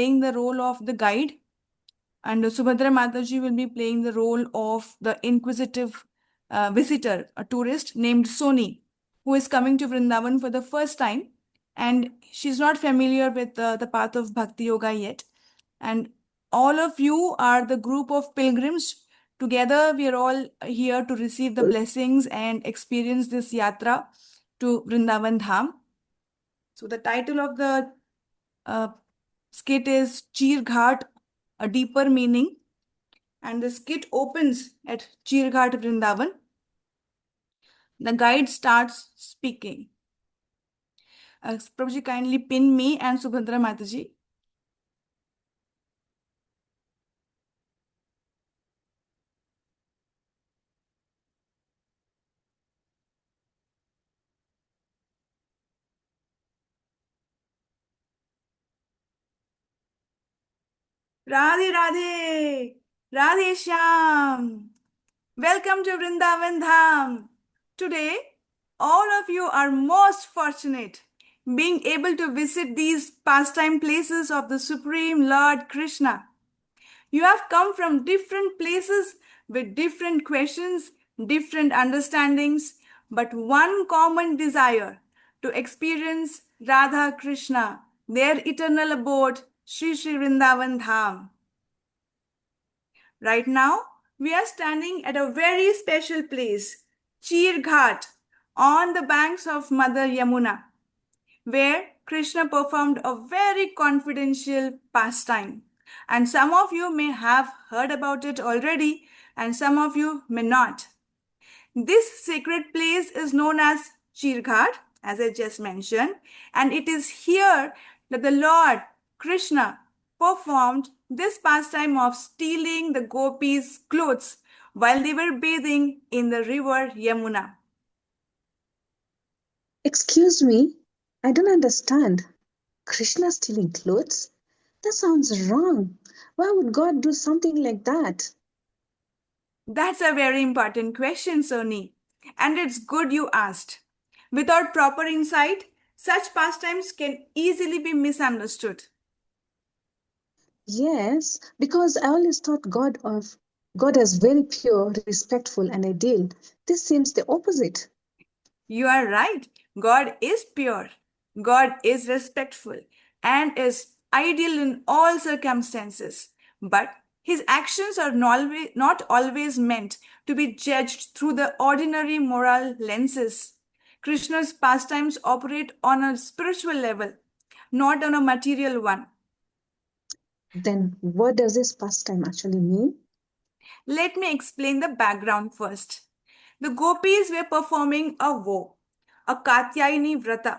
playing the role of the guide, and Subhadra Mataji will be playing the role of the inquisitive visitor, a tourist named Soni, who is coming to Vrindavan for the first time. And she's not familiar with the path of Bhakti Yoga yet. And all of you are the group of pilgrims. Together, we are all here to receive the blessings and experience this yatra to Vrindavan Dham. So, the title of the uh, skit is Cheer Ghat, a deeper meaning. And the skit opens at Cheer Ghat, Vrindavan. The guide starts speaking. Prabhuji, kindly pin me and Subhadra Mataji. Radhe Radhe, Radhe Shyam. Welcome to Vrindavan Dham. Today, all of you are most fortunate being able to visit these pastime places of the Supreme Lord Krishna. You have come from different places with different questions, different understandings, but one common desire to experience Radha Krishna, their eternal abode, Sri Sri Vrindavan Dham. Right now, we are standing at a very special place, Cheer Ghat, on the banks of Mother Yamuna, where Krishna performed a very confidential pastime. And some of you may have heard about it already, and some of you may not. This sacred place is known as Chirghat, as I just mentioned, and it is here that the Lord Krishna performed this pastime of stealing the gopis' clothes while they were bathing in the river Yamuna. Excuse me, I don't understand. Krishna stealing clothes? That sounds wrong. Why would God do something like that? That's a very important question, Sony, and it's good you asked. Without proper insight, such pastimes can easily be misunderstood. Yes, because I always thought God as very pure, respectful, and ideal. This seems the opposite. You are right. God is pure. God is respectful and is ideal in all circumstances. But his actions are not always meant to be judged through the ordinary moral lenses. Krishna's pastimes operate on a spiritual level, not on a material one. Then what does this pastime actually mean? Let me explain the background first. The gopis were performing a vow, a Katyayani Vrata.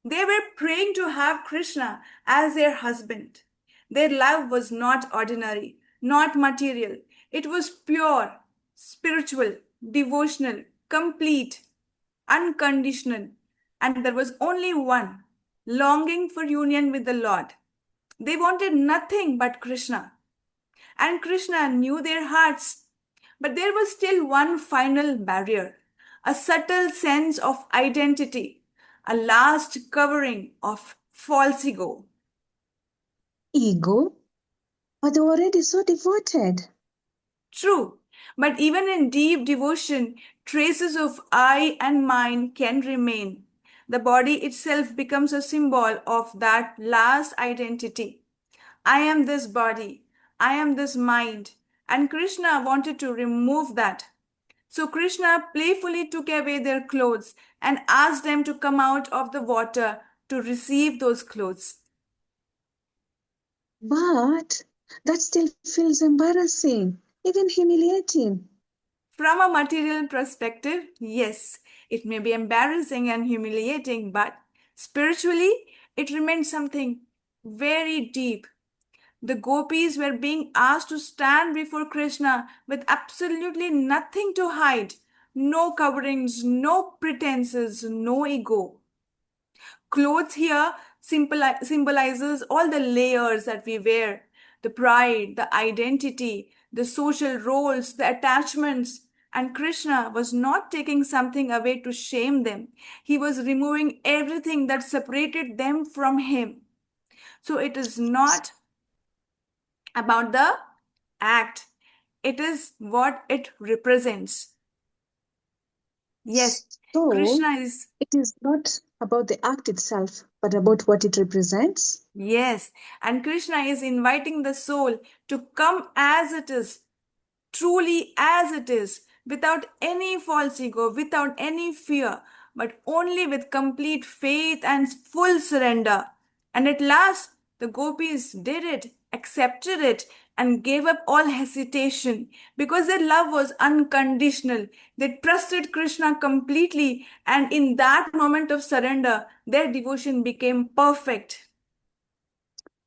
They were praying to have Krishna as their husband. Their love was not ordinary, not material. It was pure, spiritual, devotional, complete, unconditional. And there was only one, longing for union with the Lord. They wanted nothing but Krishna. And Krishna knew their hearts. But there was still one final barrier, a subtle sense of identity, a last covering of false ego. Ego? But they're already so devoted. True, but even in deep devotion, traces of I and mine can remain. The body itself becomes a symbol of that last identity. I am this body, I am this mind, and Krishna wanted to remove that. So Krishna playfully took away their clothes and asked them to come out of the water to receive those clothes. But that still feels embarrassing, even humiliating. From a material perspective, yes, it may be embarrassing and humiliating, but spiritually, it remains something very deep. The gopis were being asked to stand before Krishna with absolutely nothing to hide, no coverings, no pretenses, no ego. Clothes here symbolizes all the layers that we wear, the pride, the identity, the social roles, the attachments. And Krishna was not taking something away to shame them. He was removing everything that separated them from him. So it is not about the act. It is what it represents. Yes, So, Krishna is, it is not about the act itself, but about what it represents. yes, and Krishna is inviting the soul to come as it is, truly as it is, without any false ego, without any fear, but only with complete faith and full surrender. And at last, the gopis did it, accepted it, and gave up all hesitation because their love was unconditional. They trusted Krishna completely, and in that moment of surrender, their devotion became perfect.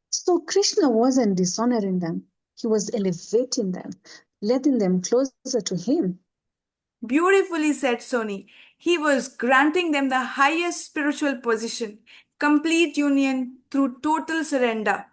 So, Krishna wasn't dishonoring them, he was elevating them, letting them closer to him. Beautifully said, Soni. He was granting them the highest spiritual position, complete union through total surrender.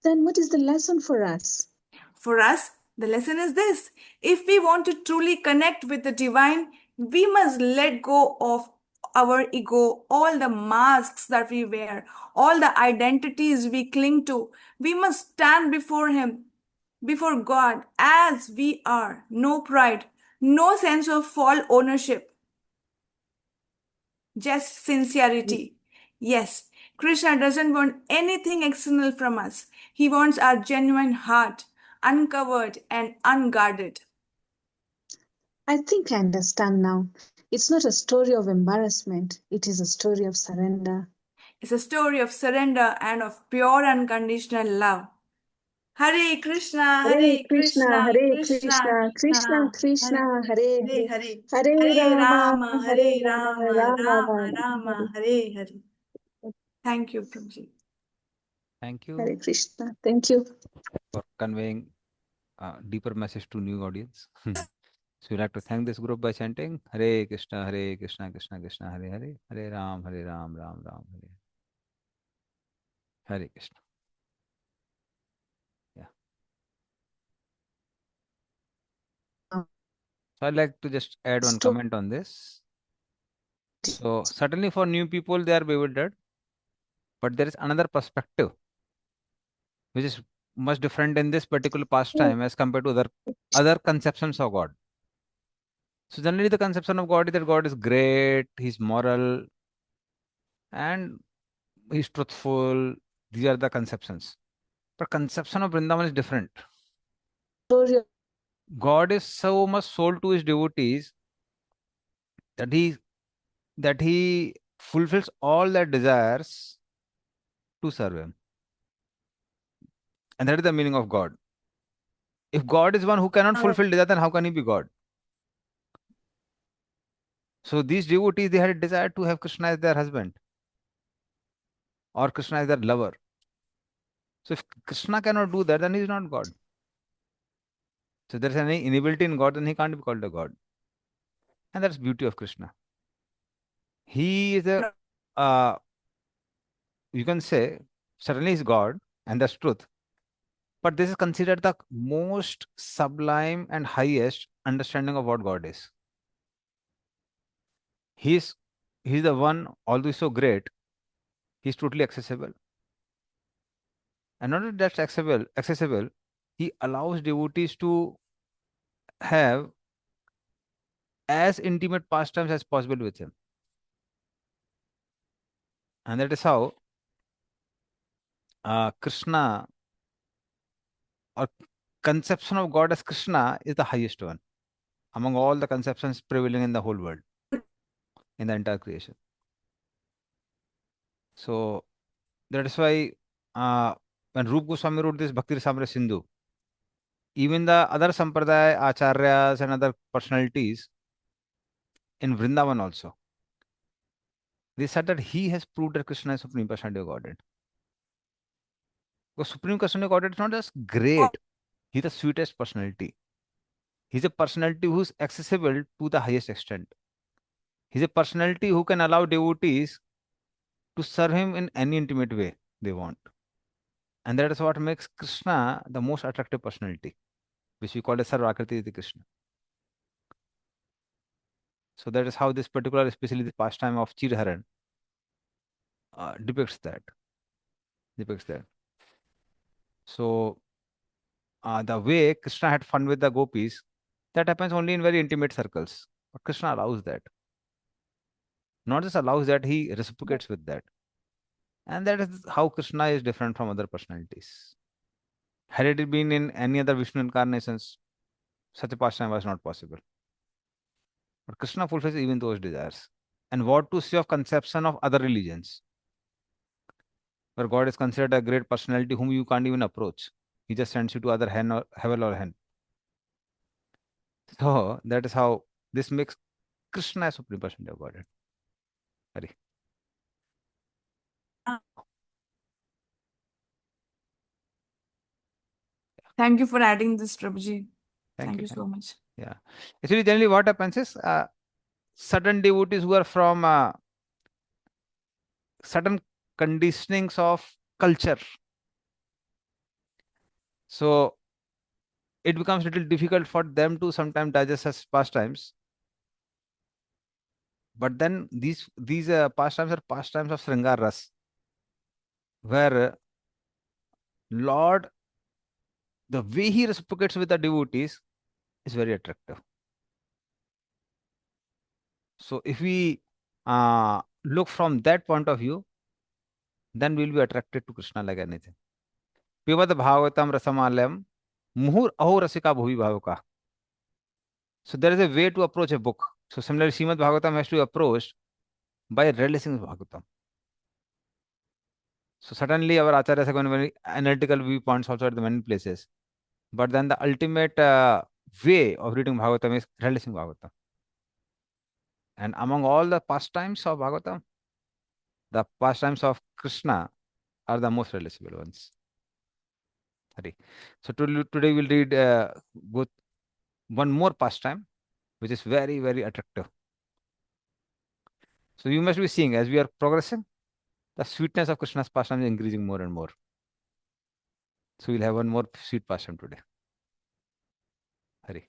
Then, what is the lesson for us? For us, the lesson is this: if we want to truly connect with the divine, we must let go of our ego, all the masks that we wear, all the identities we cling to. We must stand before Him, before God, as we are. No pride, no sense of false ownership, just sincerity. Yes, Krishna doesn't want anything external from us. He wants our genuine heart, uncovered and unguarded. I think I understand now. It's not a story of embarrassment, it is a story of surrender. It's a story of surrender and of pure unconditional love. Hare Krishna, Hare Krishna, Hare Krishna Krishna, Krishna Krishna, Krishna, Hare Hare Hare, Hare, Hare, Hare Hare Rama, Rama, Hare Hare Rama, Rama, Rama Rama Rama, Rama, Hare Hare. Thank you, Prabhuji. Thank Hare you Krishna. Thank you. for conveying a deeper message to new audience. So we'd like to thank this group by chanting Hare Krishna, Krishna Krishna, Hare Hare, Hare Ram, Ram Ram, Hare Krishna. Yeah. So I'd like to just add one Story. comment on this. So certainly for new people, they are bewildered, but there is another perspective which is much different in this particular pastime as compared to other conceptions of God. So generally, the conception of God is that God is great, He's moral, and He's truthful. These are the conceptions. But conception of Vrindavan is different. Story. God is so much sold to His devotees that He fulfills all their desires to serve Him, and that is the meaning of God. If God is one who cannot fulfill desire, then how can He be God? So these devotees, they had a desire to have Krishna as their husband or Krishna as their lover. So if Krishna cannot do that, then he is not God. So if there is any inability in God, then he can't be called a God. And that's beauty of Krishna. He is a, uh, you can say, certainly is God, and that's truth. But this is considered the most sublime and highest understanding of what God is. He's he's the one, although he's so great, he's totally accessible. And not only that's accessible, he allows devotees to have as intimate pastimes as possible with him. And that is how Krishna or conception of God as Krishna is the highest one among all the conceptions prevailing in the whole world, in the entire creation. So that is why when Rup Goswami wrote this Bhakti Rasamrita Sindhu, even the other sampradaya acharyas and other personalities in Vrindavan also, they said that he has proved that Krishna is Supreme Personality of Godhead. Because Supreme Personality of Godhead is not just great, he's the sweetest personality. He's a personality who's accessible to the highest extent. He's a personality who can allow devotees to serve him in any intimate way they want. And that is what makes Krishna the most attractive personality, which we call as Sarvakriti Krishna. So that is how this particular, especially the pastime of Chirharan, depicts that. Depicts that. So the way Krishna had fun with the gopis, that happens only in very intimate circles. But Krishna allows that. Not just allows that, he reciprocates with that. And that is how Krishna is different from other personalities. Had it been in any other Vishnu incarnations, such a pastime was not possible. But Krishna fulfills even those desires. And what to say of conception of other religions, where God is considered a great personality whom you can't even approach. He just sends you to other hen or heaven or hen. So that is how this makes Krishna a supreme personality of Godhead. Hari. Thank you for adding this, Prabhuji. Thank Thank you. you Thank so much. you. Yeah. Actually, generally, what happens is certain devotees who are from certain conditionings of culture. So it becomes a little difficult for them to sometimes digest such pastimes. But then these pastimes are pastimes of Sringar Ras, where Lord, the way he reciprocates with the devotees is very attractive. So if we look from that point of view, then we'll be attracted to Krishna like anything. Pivad Bhagavatam Rasamalayam Muhur Aho Rasika Bhuvi Bhavaka. So there is a way to approach a book. So similarly, Srimad Bhagavatam has to be approached by relishing Bhagavatam. So certainly our acharyas have given very analytical viewpoints also at the many places. But then the ultimate way of reading Bhagavatam is relishing Bhagavatam. And among all the pastimes of Bhagavatam, the pastimes of Krishna are the most relishable ones. Hari. So today we'll read both one more pastime, which is very, very attractive. So you must be seeing as we are progressing, the sweetness of Krishna's pastime is increasing more and more. So we'll have one more sweet pastime today. Hari.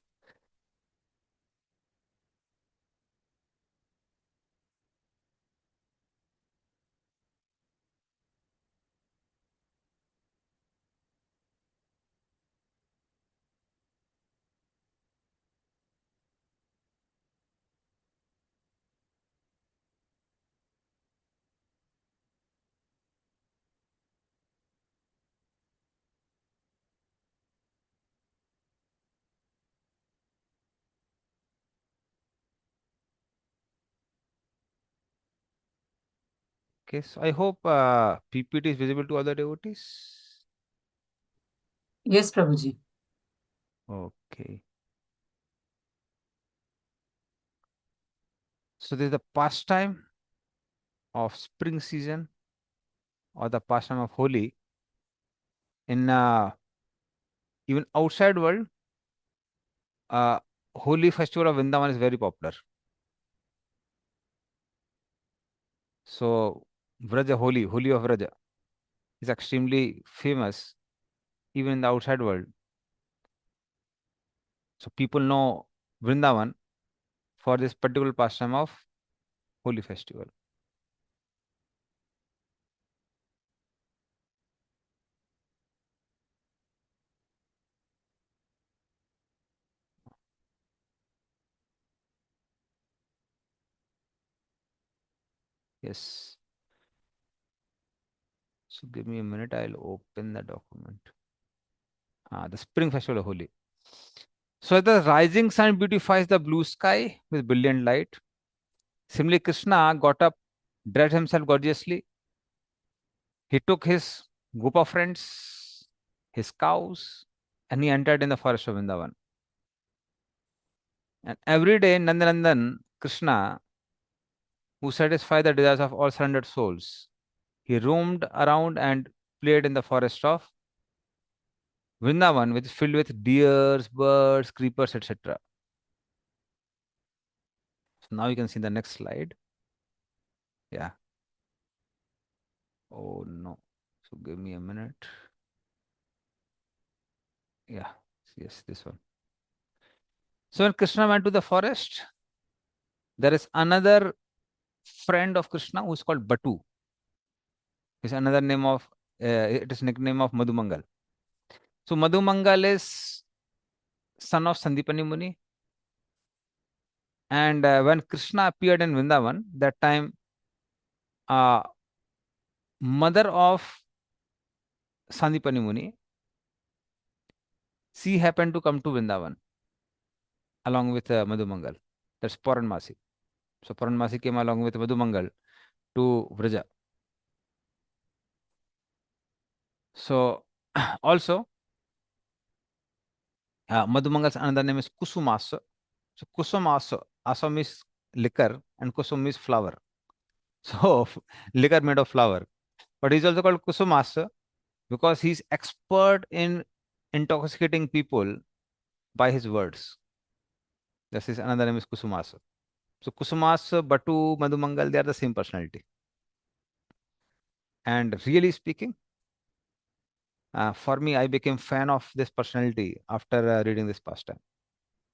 Okay, so I hope PPT is visible to other devotees. Yes, Prabhuji. Okay. So there's the pastime of spring season or the pastime of Holi. In even outside world, Holi festival of Vrindavan is very popular. So Vraja Holi, Holi of Vraja is extremely famous even in the outside world. So people know Vrindavan for this particular pastime of Holi festival. Yes. So give me a minute, I'll open the document. The spring festival of Holi. So the rising sun beautifies the blue sky with brilliant light. Similarly, Krishna got up, dressed himself gorgeously. He took his group of friends, his cows, and he entered in the forest of Vrindavan. And every day, Nandanandan, Krishna, who satisfied the desires of all surrendered souls, he roamed around and played in the forest of Vrindavan, which is filled with deers, birds, creepers, etc. So now you can see the next slide. Yeah. Oh no. So give me a minute. Yeah. Yes, this one. So when Krishna went to the forest, there is another friend of Krishna who is called Batu. It's another name of, it is nickname of Madhumangal. So Madhumangal is son of Sandipani Muni. And when Krishna appeared in Vrindavan, that time, uh, mother of Sandipani Muni, she happened to come to Vrindavan along with Madhumangal. That's Puranmasi. So Puranmasi came along with Madhumangal to Vraja. So also, Madhumangal's another name is Kusumasa. So Kusumasa, asa means liquor and Kusum is flower. So liquor made of flower. But he's also called Kusumasa because he's expert in intoxicating people by his words. This is another name is Kusumasa. So Kusumasa, Batu, Madhumangal, they are the same personality. And really speaking, for me, I became fan of this personality after reading this pastime.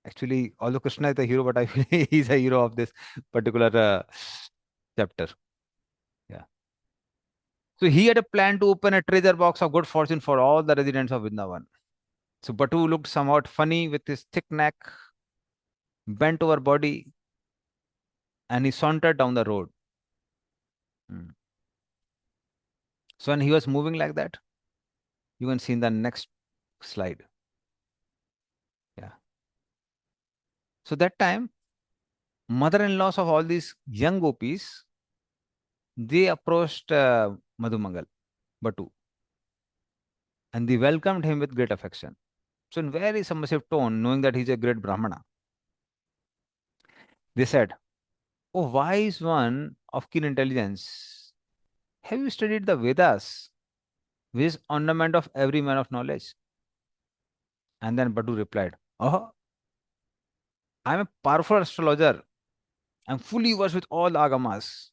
Actually, although Krishna is the hero, but I feel he's a hero of this particular chapter. Yeah. So he had a plan to open a treasure box of good fortune for all the residents of Vrindavan. So Batu looked somewhat funny with his thick neck, bent over body, and he sauntered down the road. Hmm. So when he was moving like that, you can see in the next slide. Yeah. So that time, mother-in-laws of all these young gopis, they approached Madhumangal, Batu, and they welcomed him with great affection. So in very submissive tone, knowing that he's a great Brahmana, they said, "Oh, wise one of keen intelligence, have you studied the Vedas, which is ornament of every man of knowledge?" And then Batu replied, "Oh, I'm a powerful astrologer. I'm fully versed with all the agamas.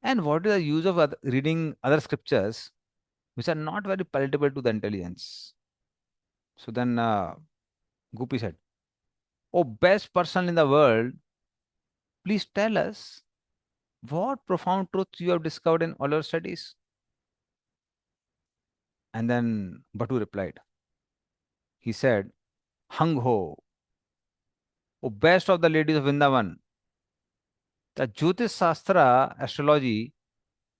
And what is the use of reading other scriptures which are not very palatable to the intelligence?" So then Gopi said, "Oh, best person in the world, please tell us what profound truth you have discovered in all your studies." And then Batu replied, he said, "Hung ho, O best of the ladies of Vrindavan, the Jyotish Shastra, astrology,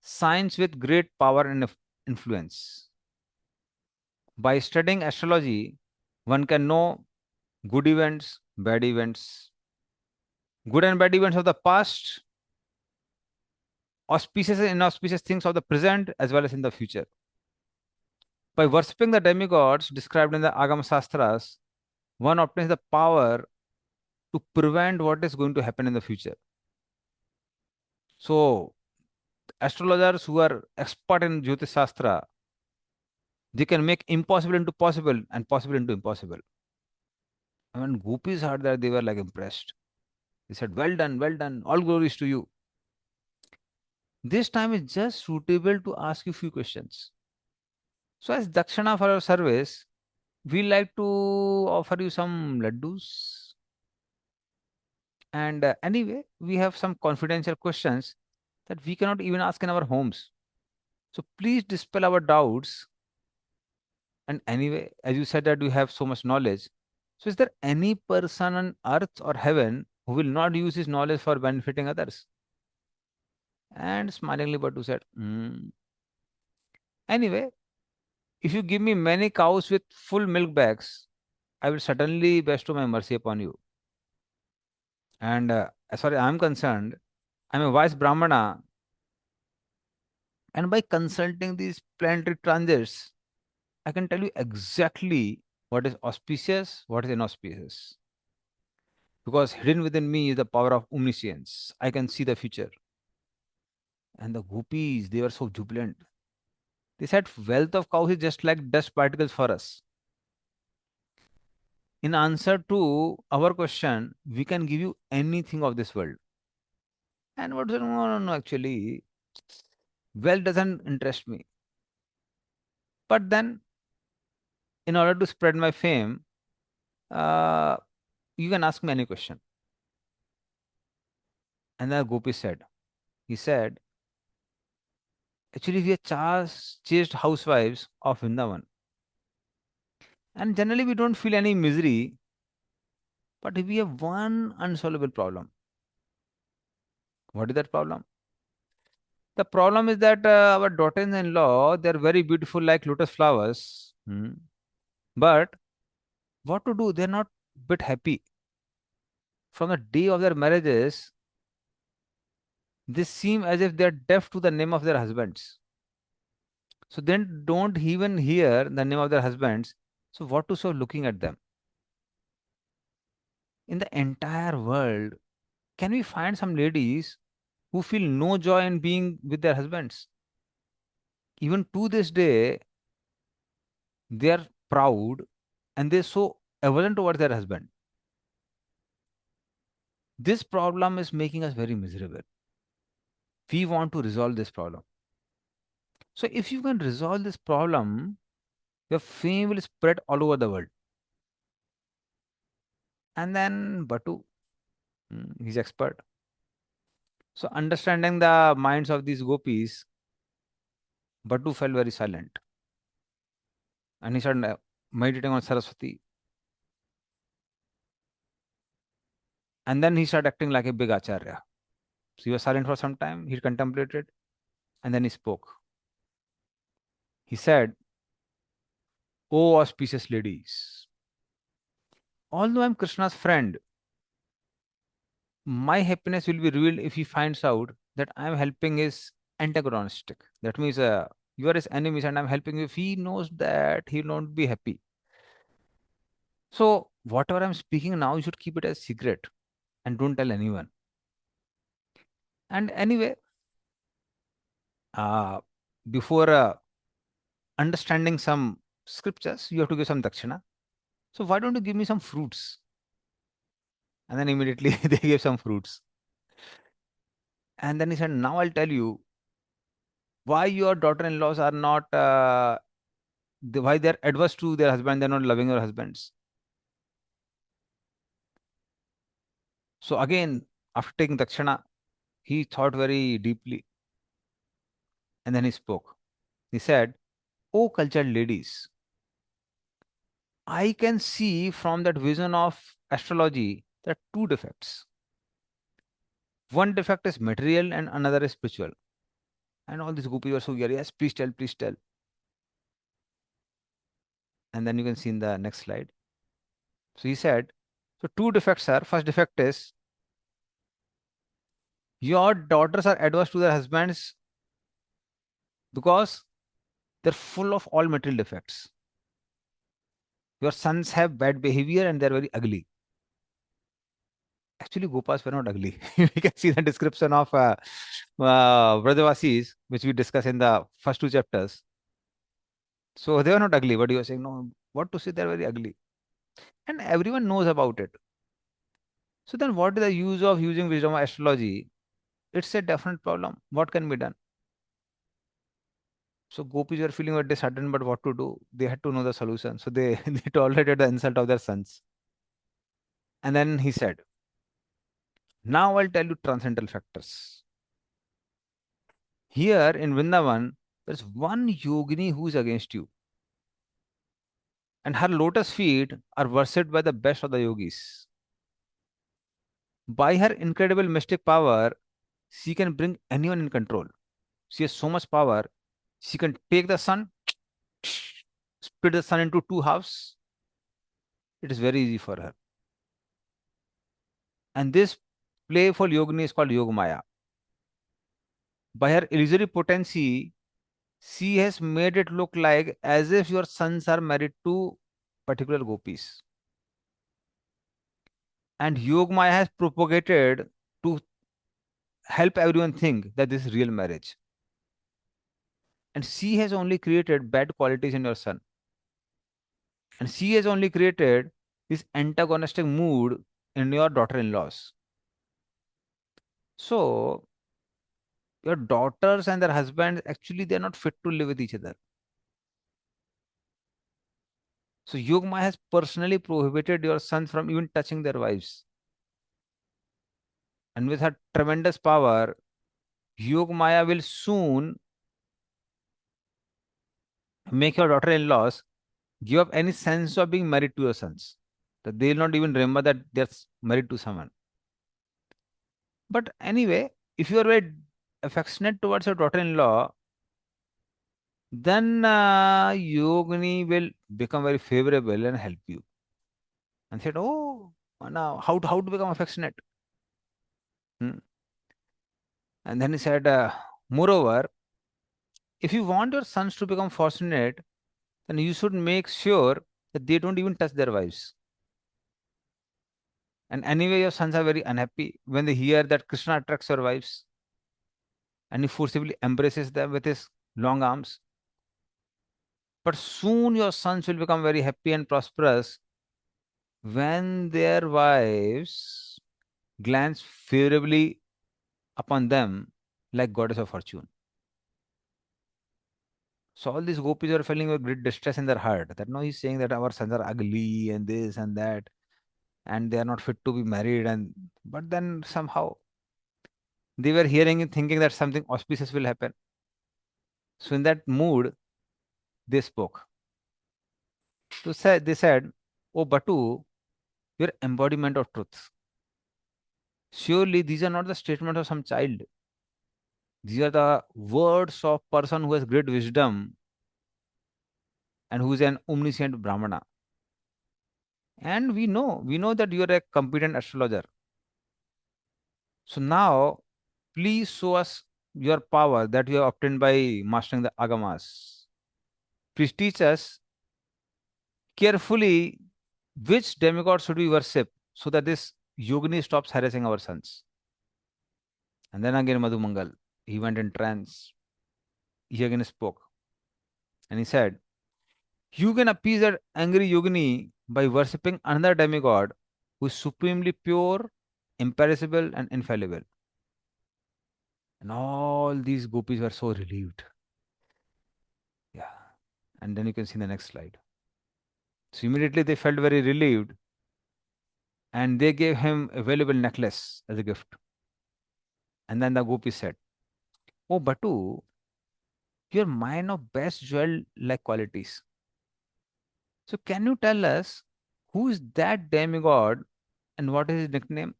science with great power and influence. By studying astrology, one can know good events, bad events, good and bad events of the past, auspicious and inauspicious things of the present as well as in the future. By worshipping the demigods described in the Agama Shastras, one obtains the power to prevent what is going to happen in the future. So, astrologers who are expert in Jyotish Shastra, they can make impossible into possible and possible into impossible. And when gopis heard that, they were like impressed. They said, well done, all glories to you. This time is just suitable to ask you few questions. So, as dakshana for our service, we like to offer you some laddus. And anyway, we have some confidential questions that we cannot even ask in our homes. So, please dispel our doubts. And anyway, as you said that you have so much knowledge, so is there any person on earth or heaven who will not use his knowledge for benefiting others? And smilingly Batu said, "Hmm. Anyway, if you give me many cows with full milk bags, I will certainly bestow my mercy upon you. And as far as I'm concerned, I'm a wise Brahmana, and by consulting these planetary transits, I can tell you exactly what is auspicious, what is inauspicious. Because hidden within me is the power of omniscience. I can see the future." And the gopis, they were so jubilant. They said, "Wealth of cows is just like dust particles for us. In answer to our question, we can give you anything of this world." And what said, "No, no, no, actually, wealth doesn't interest me. But then, in order to spread my fame, uh, you can ask me any question." And the gopi said, he said, "Actually, we are chased housewives of Vrindavan. And generally, we don't feel any misery, but we have one unsolvable problem. What is that problem? The problem is that our daughters-in-law, they're very beautiful like lotus flowers. But what to do? They're not bit happy. From the day of their marriages, they seem as if they're deaf to the name of their husbands. So then don't even hear the name of their husbands. So what to show looking at them? In the entire world, can we find some ladies who feel no joy in being with their husbands? Even to this day, they are proud and they're so aversion towards their husband. This problem is making us very miserable. We want to resolve this problem. So if you can resolve this problem, your fame will spread all over the world. And then Batu, he's expert. So understanding the minds of these gopis, Batu felt very silent. And he started meditating on Saraswati. And then he started acting like a big acharya. So he was silent for some time, he contemplated, and then he spoke. He said, "O auspicious ladies, although I'm Krishna's friend, my happiness will be revealed if he finds out that I'm helping his antagonistic. That means you are his enemies and I'm helping you. If he knows that, he will not be happy. So, whatever I'm speaking now, you should keep it as secret and don't tell anyone." And anyway, uh, before understanding some scriptures, you have to give some dakshina. So, why don't you give me some fruits? And then immediately they gave some fruits. And then he said, "Now I'll tell you why your daughter-in-laws are not, why they're adverse to their husband, they're not loving their husbands." So again, after taking dakshana, he thought very deeply and then he spoke. He said, "Oh, cultured ladies, I can see from that vision of astrology there are two defects. One defect is material and another is spiritual." And all these gopis were so eager, "Yes, please tell, please tell." And then you can see in the next slide. So he said, so two defects are, first defect is your daughters are adverse to their husbands because they're full of all material defects. Your sons have bad behavior and they're very ugly. Actually, Gopas were not ugly. We can see the description of Vrajavasis, which we discussed in the first two chapters. So they were not ugly, but you are saying, no, what to say, they're very ugly. And everyone knows about it. So then what is the use of using wisdom of astrology? It's a definite problem. What can be done? So gopis were feeling very disheartened, but what to do? They had to know the solution. So they, they tolerated the insult of their sons. And then he said, "Now I'll tell you transcendental factors. Here in Vrindavan, there's one yogini who is against you. And her lotus feet are worshipped by the best of the yogis. By her incredible mystic power, she can bring anyone in control. She has so much power, she can take the sun, split the sun into two halves. It is very easy for her. And this playful yogini is called Yogamaya. By her illusory potency, she has made it look like as if your sons are married to particular gopis. And Yogamaya has propagated to help everyone think that this is real marriage. And she has only created bad qualities in your son. And she has only created this antagonistic mood in your daughter-in-laws. So your daughters and their husbands actually they're not fit to live with each other. So Yogma has personally prohibited your sons from even touching their wives. And with her tremendous power, Yogmaya will soon make your daughter-in-laws give up any sense of being married to your sons. That they will not even remember that they're married to someone. But anyway, if you are very affectionate towards your daughter-in-law, then Yogini will become very favorable and help you. And said, "Oh, now how to become affectionate?" Hmm. And then he said, "Moreover, if you want your sons to become fortunate, then you should make sure that they don't even touch their wives. And anyway, your sons are very unhappy when they hear that Krishna attracts your wives and he forcibly embraces them with his long arms. But soon your sons will become very happy and prosperous when their wives glance favorably upon them like goddess of fortune." So all these gopis are feeling a great distress in their heart. That no, he's saying that our sons are ugly and this and that, and they are not fit to be married. And but then somehow they were hearing and thinking that something auspicious will happen. So in that mood, they spoke. They said, "Oh Batu, your embodiment of truth. Surely these are not the statements of some child. These are the words of person who has great wisdom and who is an omniscient Brahmana. And we know that you are a competent astrologer. So now, please show us your power that you have obtained by mastering the agamas. Please teach us carefully which demigod should we worship so that this yogini stops harassing our sons." And then again, Madhumangal, he went in trance. He again spoke. And he said, "You can appease that angry yogini by worshipping another demigod who is supremely pure, imperishable, and infallible." And all these gopis were so relieved. Yeah. And then you can see the next slide. So immediately they felt very relieved and they gave him a valuable necklace as a gift. And then the gopi said, "Oh, Batu, you're mine of best jewel like qualities. So can you tell us who is that demigod and what is his nickname?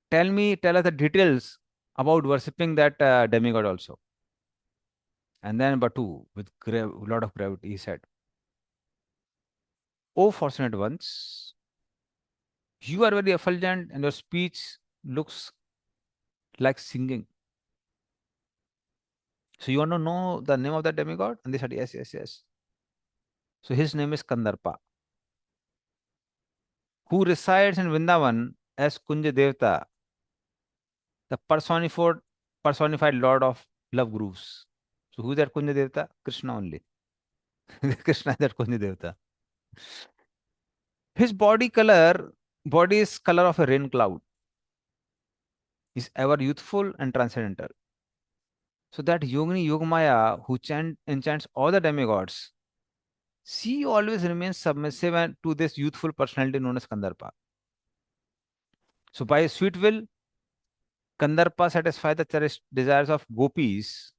Tell us the details about worshipping that demigod also." And then Batu, with a lot of gravity, he said, "Oh, fortunate ones, you are very effulgent and your speech looks like singing. So you want to know the name of that demigod?" And they said, "Yes, yes, yes." So his name is Kandarpa, who resides in Vrindavan as Kunja Devta, the personified lord of love grooves. So who is that Kunja Devta? Krishna only. Krishna is that Kunja Devta. His body is color of a rain cloud. Is ever youthful and transcendental. So that Yogini Yogamaya who enchants all the demigods, she always remains submissive to this youthful personality known as Kandarpa. So by his sweet will, Kandarpa satisfies the cherished desires of gopis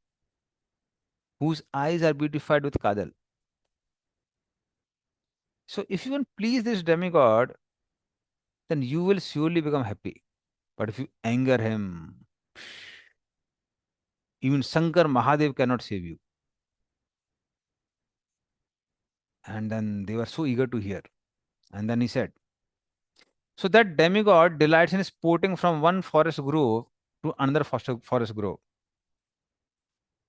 whose eyes are beautified with kadal. So if you can please this demigod, then you will surely become happy. But if you anger him, even Shankar Mahadev cannot save you. And then they were so eager to hear. And then he said, "So that demigod delights in sporting from one forest grove to another forest grove.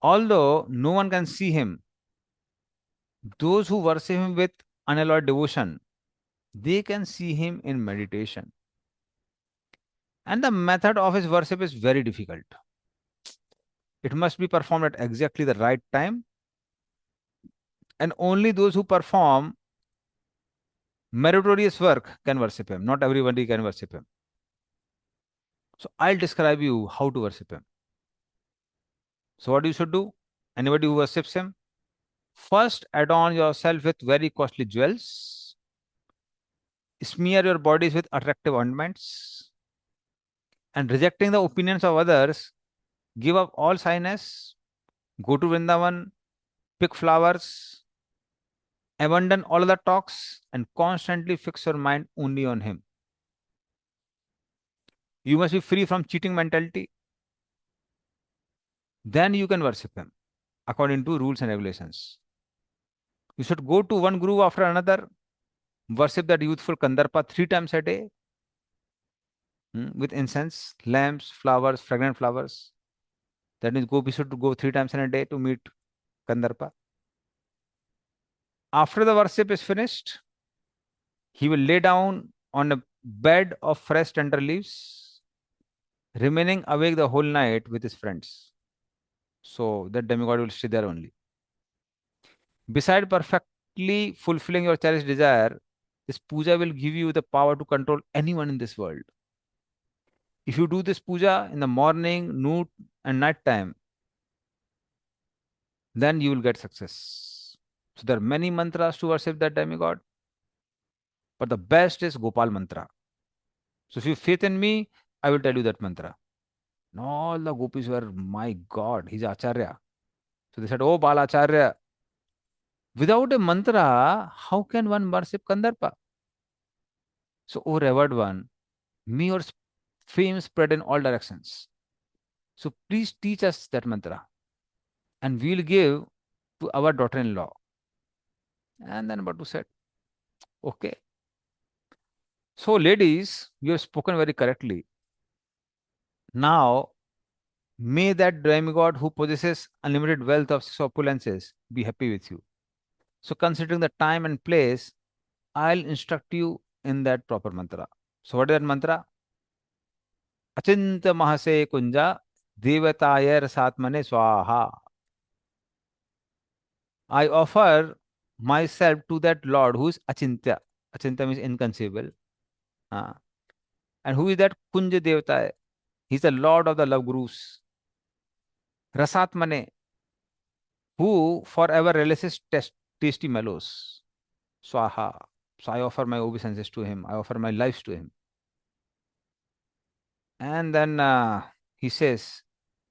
Although no one can see him, those who worship him with unalloyed devotion, they can see him in meditation. And the method of his worship is very difficult. It must be performed at exactly the right time, and only those who perform meritorious work can worship him. Not everybody can worship him. So I'll describe you how to worship him. So what you should do? Anybody who worships him, first adorn yourself with very costly jewels, smear your bodies with attractive ornaments, and rejecting the opinions of others, give up all shyness, go to Vrindavan, pick flowers, Abandon all other talks and constantly fix your mind only on him. You must be free from cheating mentality. Then you can worship him according to rules and regulations. You should go to one guru after another, worship that youthful Kandarpa 3 times a day, with incense, lamps, flowers, fragrant flowers. That means gopi should go 3 times in a day to meet Kandarpa. After the worship is finished, he will lay down on a bed of fresh tender leaves, remaining awake the whole night with his friends. So that demigod will stay there only. Beside perfectly fulfilling your cherished desire, this puja will give you the power to control anyone in this world. If you do this puja in the morning, noon, and night time, then you will get success. So there are many mantras to worship that demigod, but the best is Gopal mantra. So if you have faith in me, I will tell you that mantra. And all the gopis were, my God, he's Acharya. So they said, oh Balacharya, without a mantra, how can one worship Kandarpa? So, oh revered one, may your fame spread in all directions. So please teach us that mantra, and we'll give to our daughter-in-law. And then Batu said, okay. So, ladies, you have spoken very correctly. Now, may that demigod who possesses unlimited wealth of six opulences be happy with you. So, considering the time and place, I'll instruct you in that proper mantra. So, what is that mantra? Achinta Mahase Kunja Devatayar Satmane Swaha. I offer myself to that Lord who is Achintya. Achintya means inconceivable. Ah. And who is that Kunja Devata? He's the Lord of the love gurus. Rasatmane, who forever relishes tasty mellows. Swaha. So I offer my obeisances to him. I offer my lives to him. And then he says,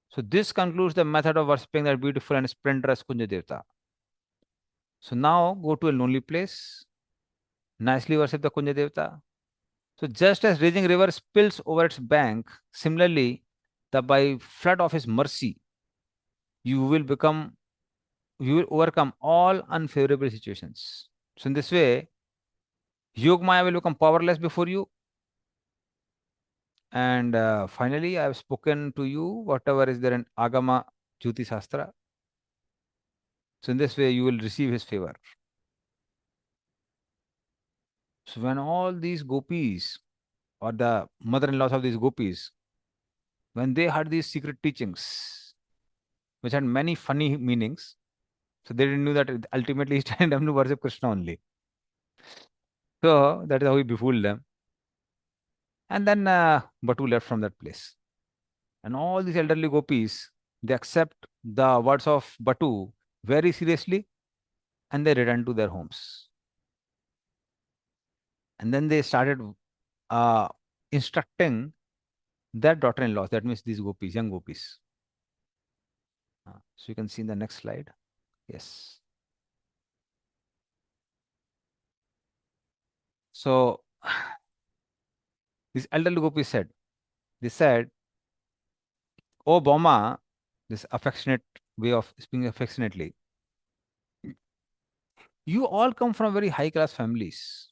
so this concludes the method of worshipping that beautiful and splendorous Kunja Devata. So now go to a lonely place, nicely worship the Kunja Devata. So just as raging river spills over its bank, similarly, the by flood of his mercy, you will become, you will overcome all unfavorable situations. So in this way, Yogmaya will become powerless before you. And finally, I have spoken to you whatever is there in Agama Jyoti Shastra. So in this way, you will receive his favor. So when all these gopis or the mother-in-laws of these gopis, when they heard these secret teachings, which had many funny meanings, so they didn't know that ultimately he's telling them to worship Krishna only. So that is how he befooled them. And then Batu left from that place. And all these elderly gopis, they accept the words of Batu very seriously and they return to their homes. And then they started uh, instructing their daughter-in-laws, that means these gopis, young gopis. So you can see in the next slide. Yes. So these elderly gopis said, they said, oh Boma, this affectionate way of speaking affectionately, you all come from very high class families.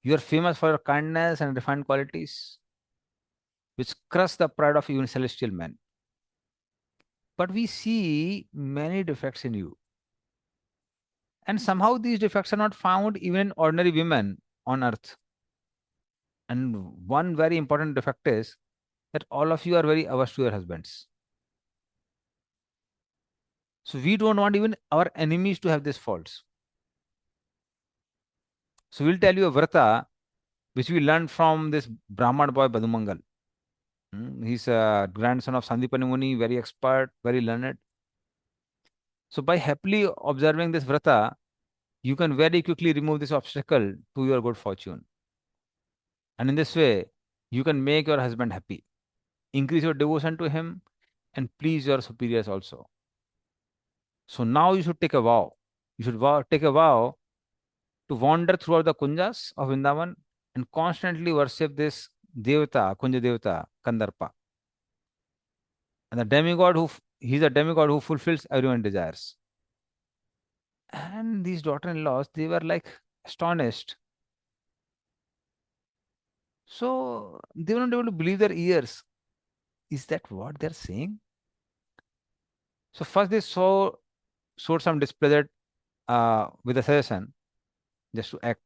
You are famous for your kindness and refined qualities, which crush the pride of even celestial men. But we see many defects in you. And somehow these defects are not found even in ordinary women on earth. And one very important defect is that all of you are very averse to your husbands. So we don't want even our enemies to have these faults. So we'll tell you a vrata which we learned from this Brahman boy Badumangal. He's a grandson of Sandipani Muni, very expert, very learned. So by happily observing this vrata, you can very quickly remove this obstacle to your good fortune. And in this way, you can make your husband happy, increase your devotion to him, and please your superiors also. So now you should take a vow You should take a vow to wander throughout the kunjas of Vrindavan and constantly worship this Devata, Kunja Devata, Kandarpa. And the demigod he's a demigod who fulfills everyone's desires. And these daughter-in-laws, they were like astonished. So they were not able to believe their ears. Is that what they're saying? So first they showed some displeasure with the suggestion just to act.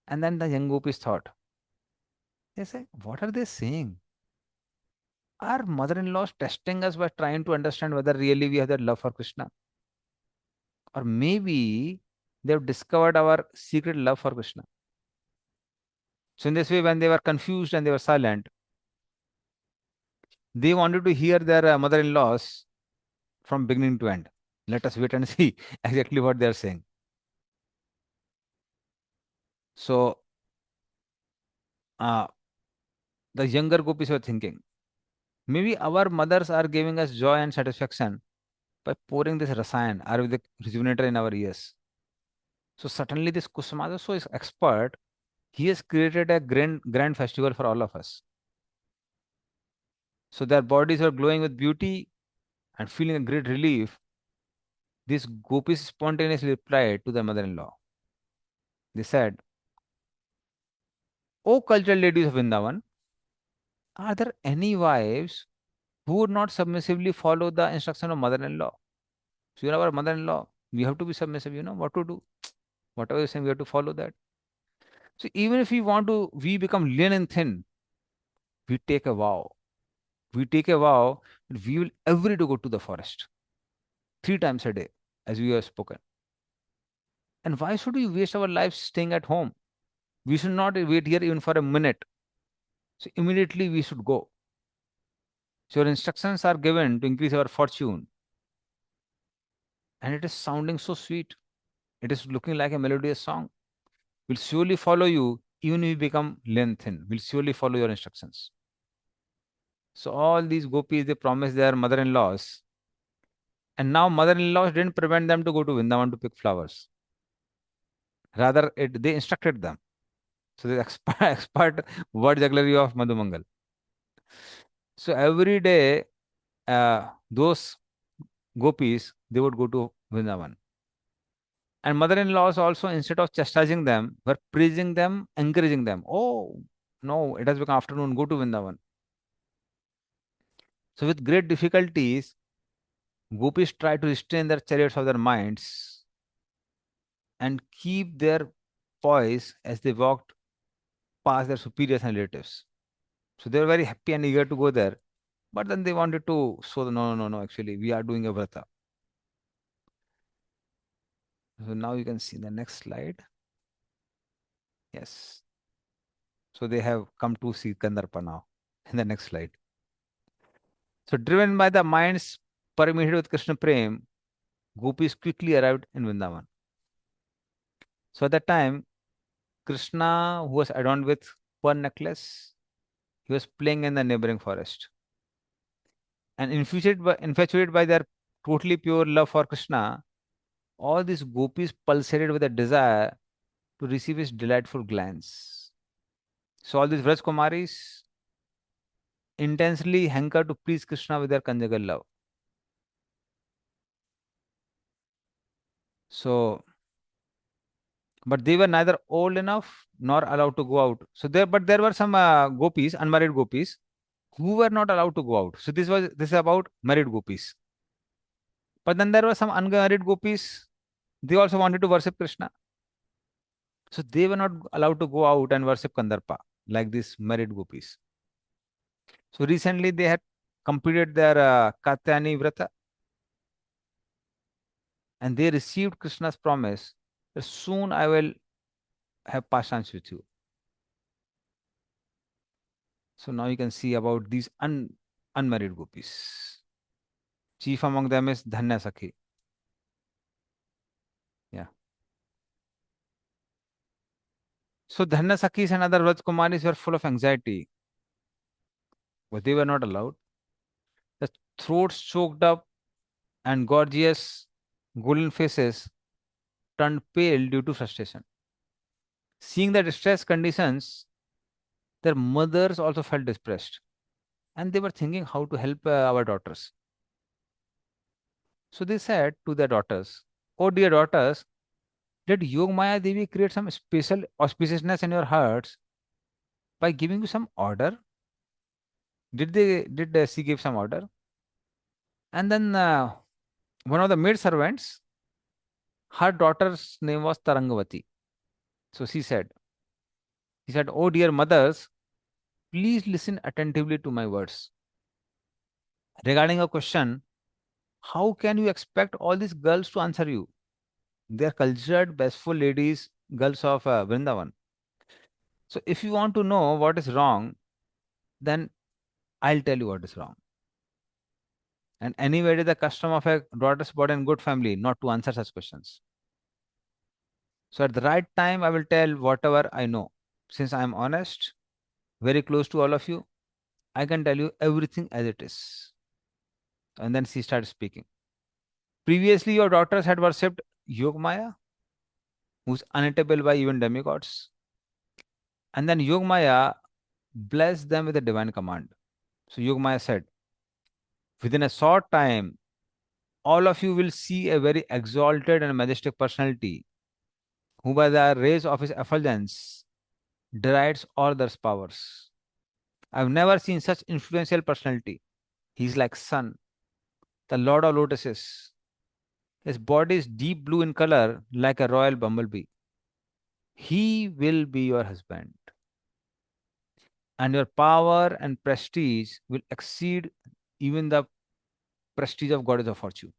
And then the young gopis thought, they say, what are they saying? Our mother-in-law is testing us by trying to understand whether really we have that love for Krishna. Or maybe they've discovered our secret love for Krishna. So in this way, when they were confused and they were silent, they wanted to hear their mother-in-laws from beginning to end. Let us wait and see exactly what they are saying. So uh, the younger gopis were thinking, maybe our mothers are giving us joy and satisfaction by pouring this rasayan, Ayurvedic rejuvenator, in our ears. So suddenly this Kusumadaso is expert. He has created a grand festival for all of us. So their bodies are glowing with beauty and feeling a great relief. These gopis spontaneously replied to their mother-in-law. They said, "O cultural ladies of Vrindavan, are there any wives who would not submissively follow the instruction of mother-in-law? So you're our mother-in-law. We have to be submissive, you know what to do. Whatever you're saying, we have to follow that. So even if we become lean and thin, we take a vow. We take a vow that we will every day go to the forest 3 times a day, as we have spoken. And why should we waste our lives staying at home? We should not wait here even for a minute. So immediately we should go. So your instructions are given to increase our fortune. And it is sounding so sweet. It is looking like a melodious song. We'll surely follow you, even if we become lean thin. We'll surely follow your instructions. So all these gopis, they promised their mother-in-laws. And now mother-in-laws didn't prevent them to go to Vrindavan to pick flowers. Rather, they instructed them. So the expert word jugglery of Madhumangal. So every day, those gopis, they would go to Vrindavan. And mother-in-laws also, instead of chastising them, were praising them, encouraging them. Oh, no, it has become afternoon, go to Vrindavan. So with great difficulties, gopis try to restrain their chariots of their minds and keep their poise as they walked past their superiors and relatives. So they were very happy and eager to go there. But then they wanted to show the no, actually, we are doing a vrata. So now you can see the next slide. Yes. So they have come to see Kandarpa now in the next slide. So driven by the minds permeated with Krishna Prem, gopis quickly arrived in Vrindavan. So at that time, Krishna, who was adorned with pearl necklace, he was playing in the neighboring forest. And infatuated by their totally pure love for Krishna, all these gopis pulsated with a desire to receive his delightful glance. So all these Vraj Kumaris intensely hanker to please Krishna with their conjugal love. So, but they were neither old enough nor allowed to go out. But there were some gopis, unmarried gopis, who were not allowed to go out. So this is about married gopis. But then there were some unmarried gopis. They also wanted to worship Krishna. So they were not allowed to go out and worship Kandarpa like these married gopis. So recently they had completed their Katyani Vrata and they received Krishna's promise that soon I will have pastimes with you. So now you can see about these unmarried gopis. Chief among them is Dhanya Sakhi. Yeah. So Dhanya Sakhis and other Vraj Kumaris were full of anxiety, but they were not allowed. The throats choked up and gorgeous golden faces turned pale due to frustration. Seeing the distress conditions, their mothers also felt depressed and they were thinking how to help our daughters. So they said to their daughters, "Oh, dear daughters, did Yogmaya Devi create some special auspiciousness in your hearts by giving you some order? Did she give some order?" And then one of the maid servants, her daughter's name was Tarangavati. So he said, "Oh, dear mothers, please listen attentively to my words. Regarding a question, how can you expect all these girls to answer you? They are cultured, blissful ladies, girls of Vrindavan. So if you want to know what is wrong, then I'll tell you what is wrong. And anyway, it is the custom of a daughter's body and good family not to answer such questions. So at the right time, I will tell whatever I know. Since I am honest, very close to all of you, I can tell you everything as it is." And then she started speaking. "Previously, your daughters had worshipped Yogmaya, who's unattainable by even demigods. And then Yogmaya blessed them with a divine command. So Yogmaya said, within a short time, all of you will see a very exalted and majestic personality who, by the rays of his effulgence, derides all others' powers. I've never seen such influential personality. He's like sun, the lord of lotuses. His body is deep blue in color, like a royal bumblebee. He will be your husband, and your power and prestige will exceed even the prestige of goddess of fortune.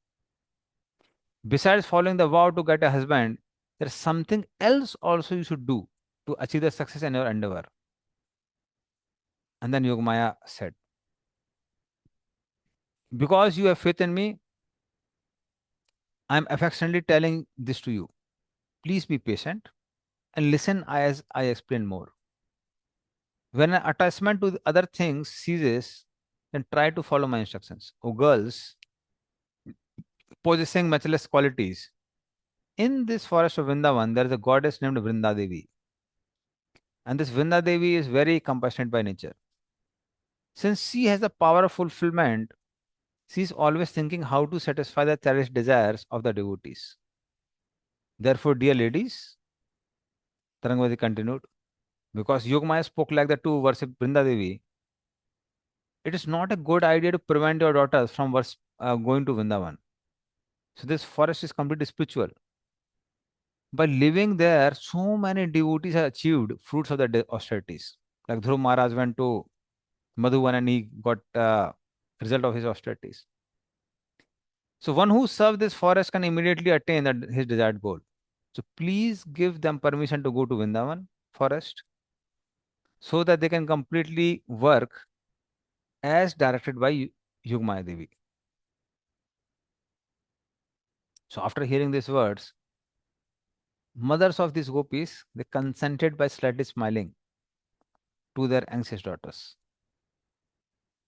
Besides following the vow to get a husband, there's something else also you should do to achieve the success in your endeavor." And then Yogmaya said, "Because you have faith in me, I am affectionately telling this to you. Please be patient and listen as I explain more. When an attachment to the other things ceases, then try to follow my instructions. O girls, possessing matchless qualities, in this forest of Vrindavan, there is a goddess named Vrindadevi. And this Vrindadevi is very compassionate by nature. Since she has the power of fulfillment, she is always thinking how to satisfy the cherished desires of the devotees. Therefore, dear ladies," Tarangvati continued, "because Yogmaya spoke like the two worship Vrindadevi, it is not a good idea to prevent your daughters from going to Vrindavan. So this forest is completely spiritual. By living there, so many devotees have achieved fruits of the austerities. Like Dhruv Maharaj went to Madhuvan and he got result of his austerities. So one who serves this forest can immediately attain his desired goal. So please give them permission to go to Vrindavan forest so that they can completely work as directed by Yugmaya Devi." So after hearing these words, mothers of these gopis, they consented by slightly smiling to their anxious daughters.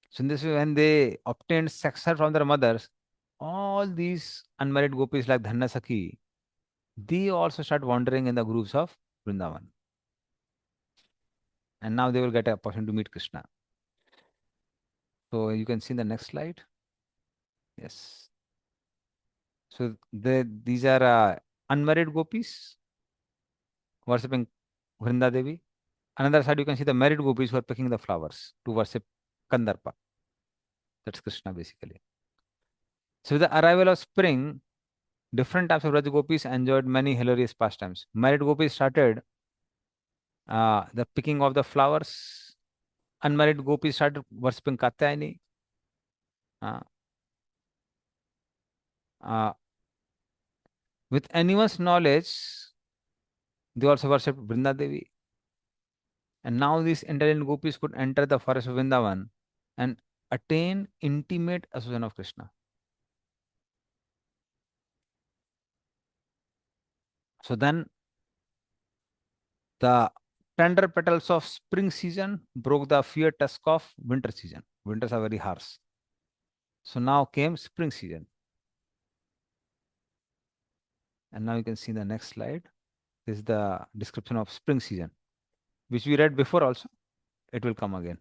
So in this way, when they obtained success from their mothers, all these unmarried gopis like Dhanna Sakhi, they also start wandering in the groves of Vrindavan. And now they will get a opportunity to meet Krishna. So you can see in the next slide. Yes. So these are unmarried gopis worshipping Vrinda Devi. Another side, you can see the married gopis who are picking the flowers to worship Kandarpa. That's Krishna basically. So with the arrival of spring, different types of Raj gopis enjoyed many hilarious pastimes. Married gopis started the picking of the flowers. Unmarried gopis started worshipping Katyayani. Uh, uh, with anyone's knowledge, they also worshipped Vrinda Devi. And now these intelligent gopis could enter the forest of Vrindavan and attain intimate association of Krishna. So then the tender petals of spring season broke the fierce tusk of winter season. Winters are very harsh. So now came spring season. And now you can see the next slide. This is the description of spring season, which we read before also. It will come again.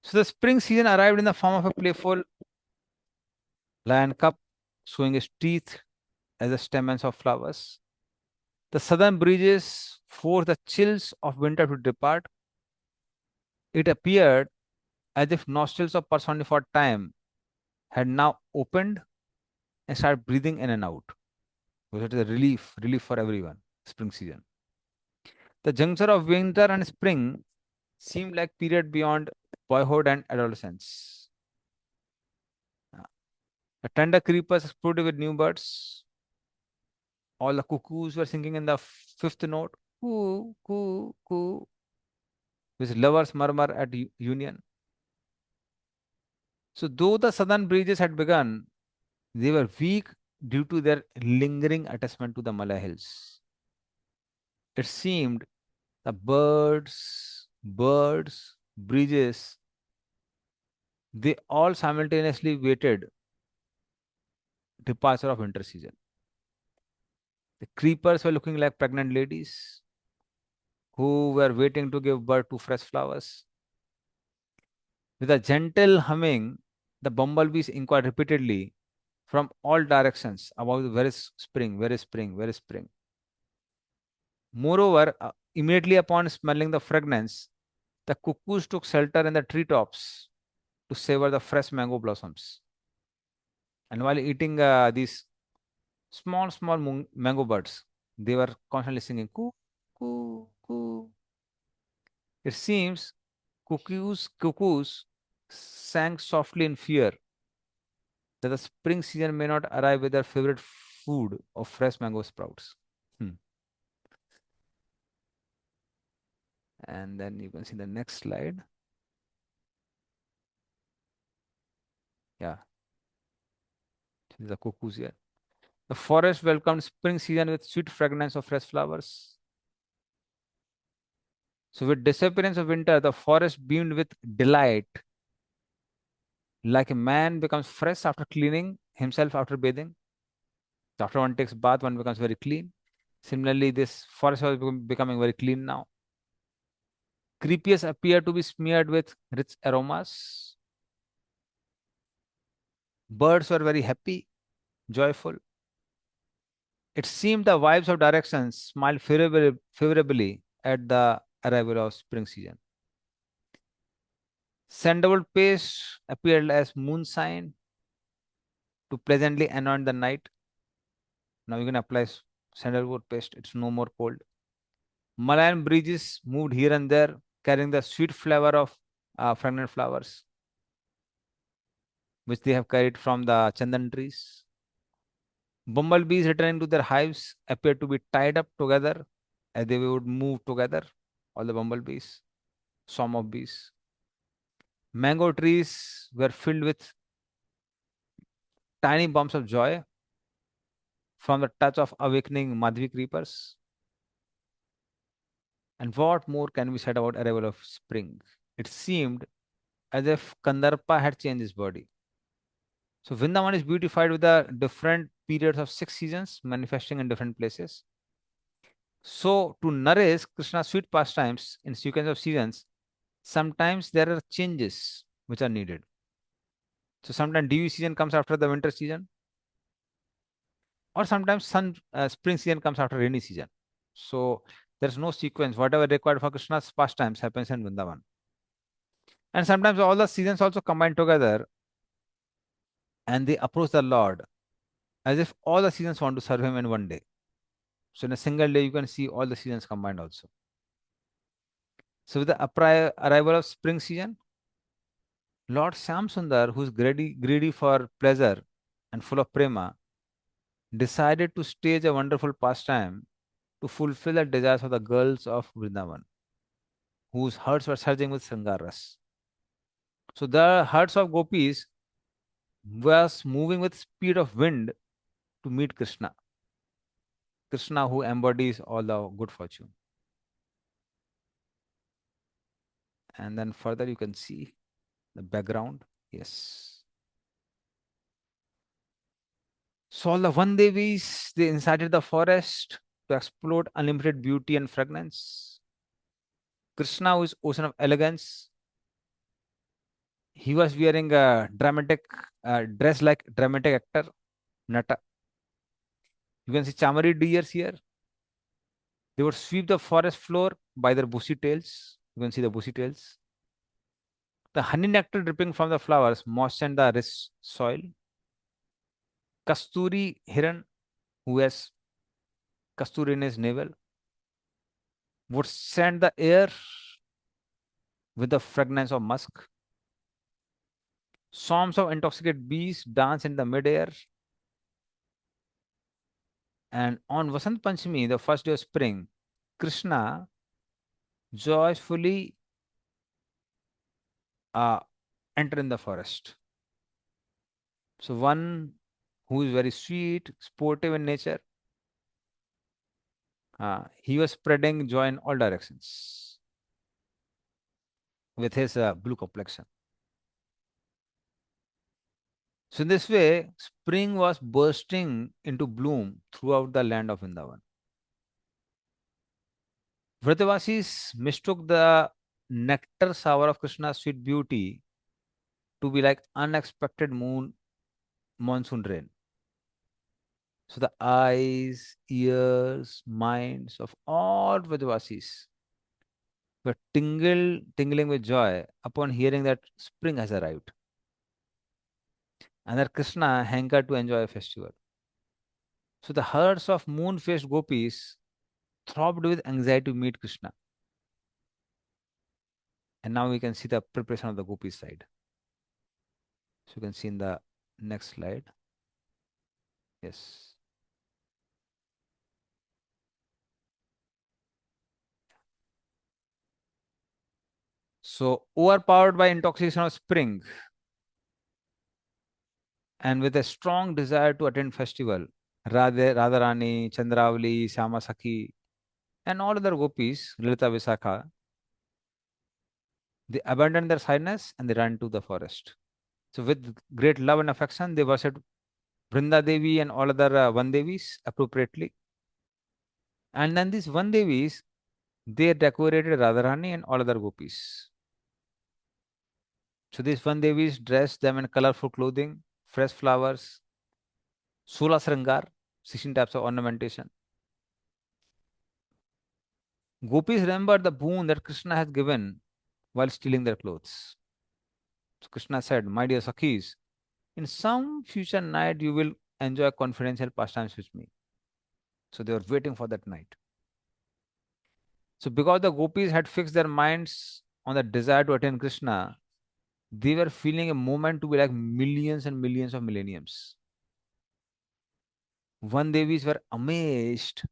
So the spring season arrived in the form of a playful lion cub showing his teeth as the stamens of flowers. The southern breezes forced the chills of winter to depart. It appeared as if nostrils of personified time had now opened and started breathing in and out. So it is a relief for everyone. Spring season. The juncture of winter and spring seemed like period beyond boyhood and adolescence. The tender creepers exploded with new birds. All the cuckoos were singing in the fifth note, coo, coo, coo, which lovers murmur at union. So, though the southern breezes had begun, they were weak due to their lingering attachment to the Malay hills. It seemed the birds, breezes, they all simultaneously waited departure of winter season. The creepers were looking like pregnant ladies who were waiting to give birth to fresh flowers. With a gentle humming, the bumblebees inquired repeatedly from all directions about where is spring, where is spring, where is spring. Moreover, immediately upon smelling the fragrance, the cuckoos took shelter in the treetops to savor the fresh mango blossoms. And while eating these small mango birds, they were constantly singing coo, coo, coo. It seems cuckoos sang softly in fear that the spring season may not arrive with their favorite food of fresh mango sprouts. Hmm. And then you can see the next slide. Yeah, this is the cuckoos here. The forest welcomed spring season with sweet fragrance of fresh flowers. So, with disappearance of winter, the forest beamed with delight, like a man becomes fresh after cleaning himself after bathing. So after one takes bath, one becomes very clean. Similarly, this forest was becoming very clean now. Creepers appear to be smeared with rich aromas. Birds were very happy, joyful. It seemed the vibes of direction smiled favorably at the arrival of spring season. Sandalwood paste appeared as moonshine to pleasantly anoint the night. Now you can apply sandalwood paste, it's no more cold. Malayan breezes moved here and there, carrying the sweet flavor of fragrant flowers, which they have carried from the chandan trees. Bumblebees returning to their hives appeared to be tied up together as they would move together, all the bumblebees, swarm of bees. Mango trees were filled with tiny bumps of joy from the touch of awakening Madhvi creepers. And what more can be said about arrival of spring? It seemed as if Kandarpa had changed his body. So Vrindavan is beautified with the different periods of 6 seasons manifesting in different places. So to nourish Krishna's sweet pastimes in sequence of seasons, sometimes there are changes which are needed. So sometimes dew season comes after the winter season, or sometimes spring season comes after rainy season. So there's no sequence. Whatever required for Krishna's pastimes happens in Vrindavan. And sometimes all the seasons also combine together and they approach the Lord as if all the seasons want to serve him in one day. So in a single day, you can see all the seasons combined also. So with the arrival of spring season, Lord Shamsundar, who's greedy for pleasure and full of prema, decided to stage a wonderful pastime to fulfill the desires of the girls of Vrindavan, whose hearts were surging with Sangaras. So the hearts of gopis was moving with speed of wind to meet Krishna. Krishna who embodies all the good fortune. And then further you can see the background. Yes. So all the one Devis, they incited the forest to explode unlimited beauty and fragrance. Krishna, who is ocean of elegance, he was wearing a dramatic dress like dramatic actor, Nata. You can see Chamari deers here. They would sweep the forest floor by their bushy tails. You can see the bushy tails. The honey nectar dripping from the flowers moistened the rich soil. Kasturi Hiran, who has Kasturi in his navel, would scent the air with the fragrance of musk. Swarms of intoxicated bees dance in the midair. And on Vasant Panchami, the first day of spring, Krishna joyfully uh, entered in the forest. So one who is very sweet, sportive in nature, he was spreading joy in all directions with his blue complexion. So in this way, spring was bursting into bloom throughout the land of Vrindavan. Vrtavasis mistook the nectar sour of Krishna's sweet beauty to be like unexpected monsoon rain. So the eyes, ears, minds of all Vrtavasis were tingling with joy upon hearing that spring has arrived and that Krishna hankered to enjoy a festival. So the herds of moon-faced gopis throbbed with anxiety to meet Krishna. And now we can see the preparation of the gopis side. So you can see in the next slide. Yes. So overpowered by intoxication of spring and with a strong desire to attend festival, Radharani, Chandravali, Syamasakhi, and all other gopis, Lalita Visakha, they abandoned their shyness and they ran to the forest. So with great love and affection, they worshipped Vrinda Devi and all other Van Devis appropriately. And then these Van Devis, they decorated Radharani and all other gopis. So these Van Devis dressed them in colorful clothing, fresh flowers, Sola Sringar, 16 types of ornamentation. Gopis remember the boon that Krishna has given while stealing their clothes. So Krishna said, my dear Sakhis, in some future night you will enjoy confidential pastimes with me. So they were waiting for that night. So because the gopis had fixed their minds on the desire to attain Krishna, they were feeling a moment to be like millions and millions of millenniums. One Devis were amazed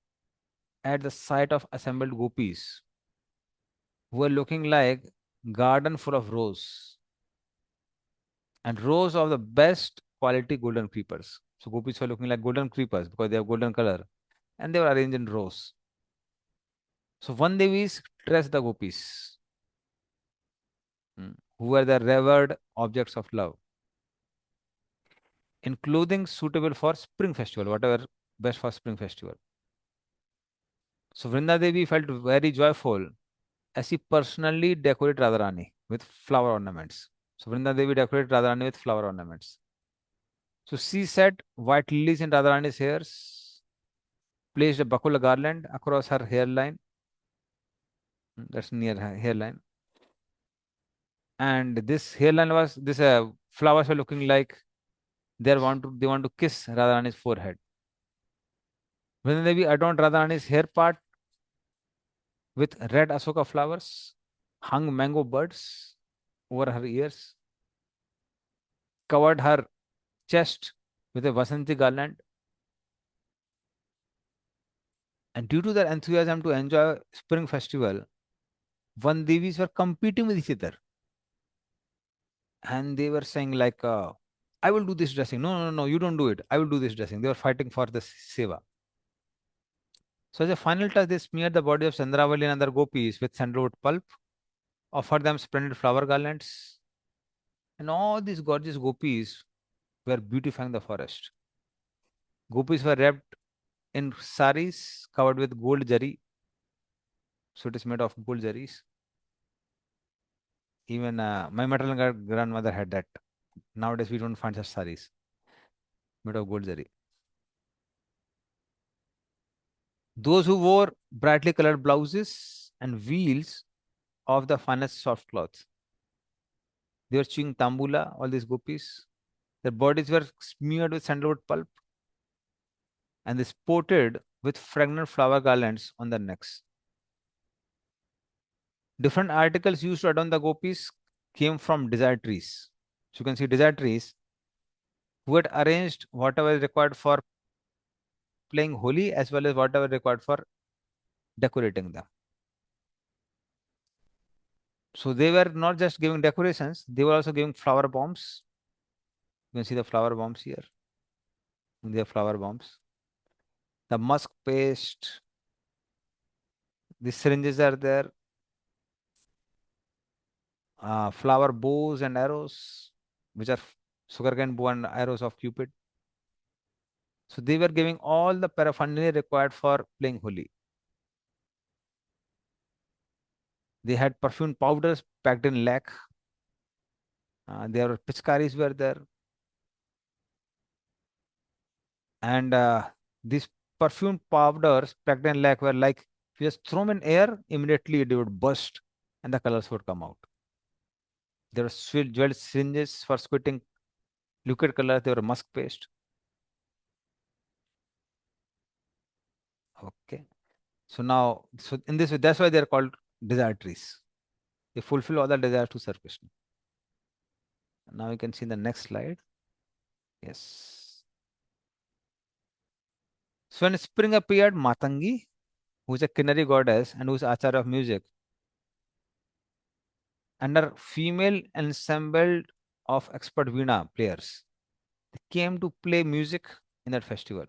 at the sight of assembled gopis who were looking like garden full of rows and rows of the best quality golden creepers. So gopis were looking like golden creepers because they have golden color and they were arranged in rows. So one Devis dressed the gopis, who were the revered objects of love, in clothing suitable for spring festival, whatever best for spring festival. So Vrinda Devi felt very joyful as he personally decorated Radharani with flower ornaments. So Vrinda Devi decorated Radharani with flower ornaments. So she set white lilies in Radharani's hairs, placed a bakula garland across her hairline, that's near her hairline. And this hairline was, this flowers were looking like they want to kiss Radharani's forehead. Vrinda Devi adorned Radharani's hair part with red asoka flowers, hung mango buds over her ears, covered her chest with a Vasanti garland. And due to their enthusiasm to enjoy spring festival, Van Devis were competing with each other. And they were saying like, I will do this dressing. No, no, no, you don't do it. I will do this dressing. They were fighting for the seva. So as a final touch, they smeared the body of Chandravali and other gopis with sandalwood pulp, offered them splendid flower garlands. And all these gorgeous gopis were beautifying the forest. Gopis were wrapped in saris covered with gold jari. So it is made of gold jaris. Even my maternal grandmother had that. Nowadays we don't find such saris made of gold jari. Those who wore brightly colored blouses and wheels of the finest soft cloth. They were chewing tambula, all these gopis. Their bodies were smeared with sandalwood pulp and they sported with fragrant flower garlands on their necks. Different articles used to adorn the gopis came from desire trees. So you can see desire trees who had arranged whatever is required for playing Holi as well as whatever required for decorating them. So they were not just giving decorations, they were also giving flower bombs. You can see the flower bombs here. They are flower bombs. The musk paste, the syringes are there, flower bows and arrows, which are sugarcane bow and arrows of Cupid. So they were giving all the paraphernalia required for playing Holi. They had perfume powders packed in lac. Their pitchkaris were there. And these perfume powders packed in lac were like, if you just throw them in air, immediately they would burst and the colors would come out. There were jeweled syringes for squirting liquid colors. They were musk paste. Okay. So now, so in this way, that's why they're called desire trees. They fulfill all the desires to serve Krishna. Now you can see the next slide. Yes. So when spring appeared, Matangi, who is a Kinnari goddess and who is Acharya of music, and her female ensemble of expert Veena players, they came to play music in that festival.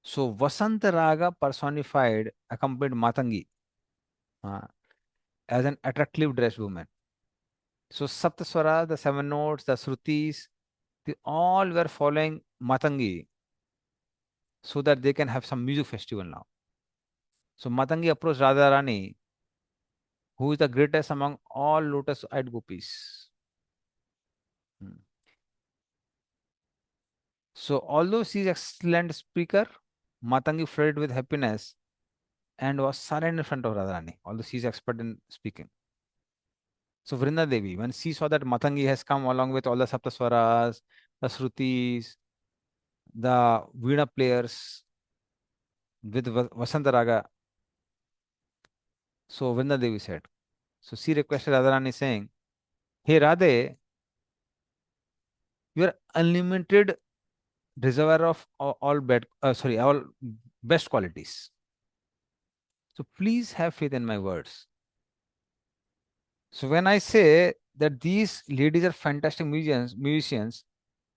So Vasanta Raga personified, accompanied Matangi uh, as an attractive dressed woman. So Saptaswara, the seven notes, the Srutis, they all were following Matangi so that they can have some music festival now. So Matangi approached Radharani, who is the greatest among all lotus-eyed gopis. Hmm. So although she is excellent speaker, Matangi flirted with happiness and was silent in front of Radharani, although she is expert in speaking. So Vrinda Devi, when she saw that Matangi has come along with all the Saptaswaras, the Srutis, the Veena players with Vasanta Raga, so Vrinda Devi said, so she requested Radharani saying, hey Radhe, you are unlimited reservoir of all best qualities. So please have faith in my words. So when I say that these ladies are fantastic musicians,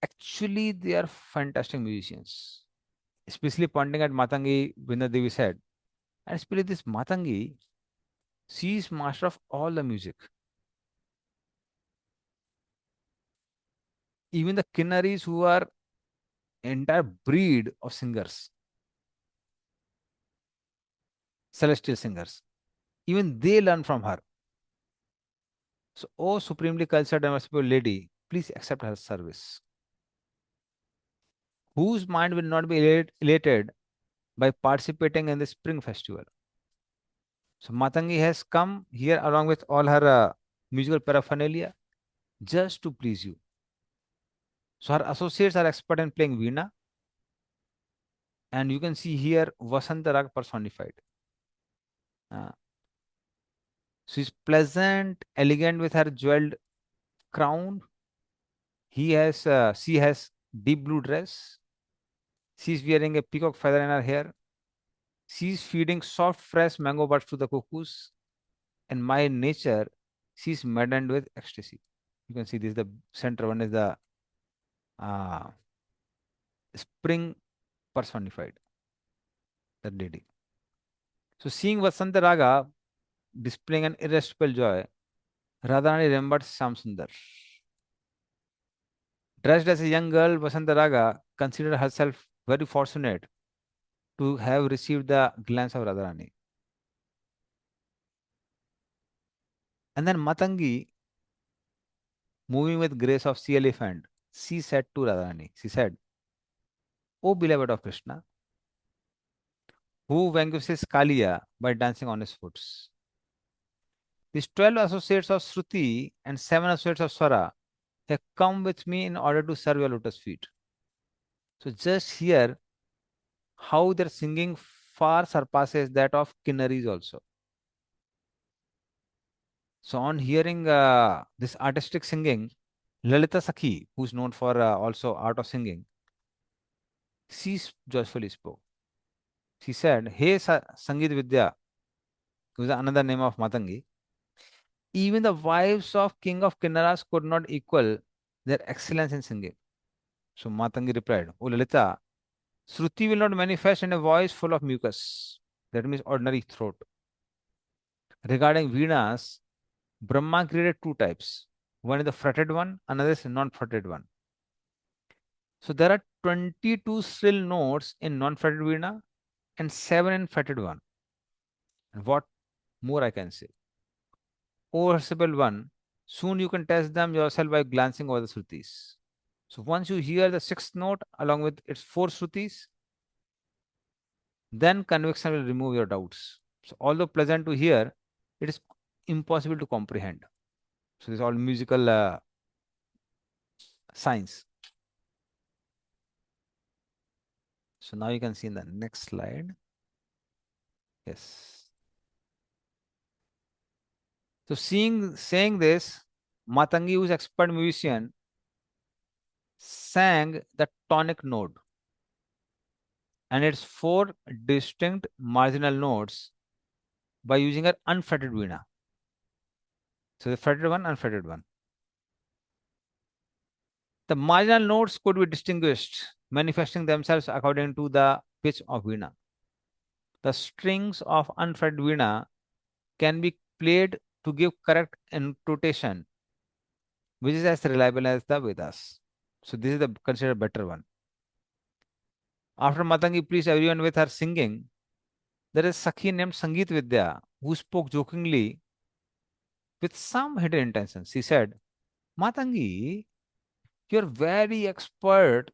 actually they are fantastic musicians. Especially pointing at Matangi, Vrinda Devi said, and especially this Matangi, she is master of all the music. Even the Kinnaris who are entire breed of singers, celestial singers, even they learn from her. So, oh supremely cultured and merciful lady, please accept her service. Whose mind will not be elated by participating in the spring festival? So, Matangi has come here along with all her musical paraphernalia just to please you. So, her associates are expert in playing Veena, and you can see here Vasanta Rag personified. Uh, she's pleasant, elegant with her jeweled crown. She has deep blue dress. She's wearing a peacock feather in her hair. She's feeding soft, fresh mango buds to the cuckoos. And my nature, she's maddened with ecstasy. You can see this, the center one is the uh, spring personified, that lady. So seeing Vasanta Raga displaying an irresistible joy, Radharani remembered Shyam Sundar. Dressed as a young girl, Vasantaraga considered herself very fortunate to have received the glance of Radharani. And then Matangi, moving with grace of sea elephant, she said to Radharani, she said, O beloved of Krishna, who vanquishes Kaliya by dancing on his foot. These 12 associates of Shruti and 7 associates of Swara have come with me in order to serve your lotus feet. So just hear how their singing far surpasses that of Kinnaris also. So on hearing this artistic singing, Lalita Sakhi, who's known for also art of singing, she joyfully spoke. She said, Hey Sangit Vidya, was another name of Matangi, even the wives of King of Kinnaras could not equal their excellence in singing. So Matangi replied, Oh Lalita, Shruti will not manifest in a voice full of mucus. That means ordinary throat. Regarding Venas, Brahma created two types. One is the fretted one, another is non-fretted one. So there are 22 shrill notes in non-fretted Veena and 7 in fretted one. And what more I can say? O Versatile one, soon you can test them yourself by glancing over the Shrutis. So once you hear the sixth note along with its four Shrutis, then conviction will remove your doubts. So although pleasant to hear, it is impossible to comprehend. So this is all musical science. So now you can see in the next slide. Yes. So saying this, Matangi, who is expert musician, sang the tonic note and its four distinct marginal notes by using her unfretted veena. So the fretted one, unfretted one. The marginal notes could be distinguished, manifesting themselves according to the pitch of veena. The strings of unfretted veena can be played to give correct intonation, which is as reliable as the Vedas. So this is the considered better one. After Matangi pleased everyone with her singing, there is Sakhi named Sangeet Vidya who spoke jokingly with some hidden intentions. She said, Matangi, you're very expert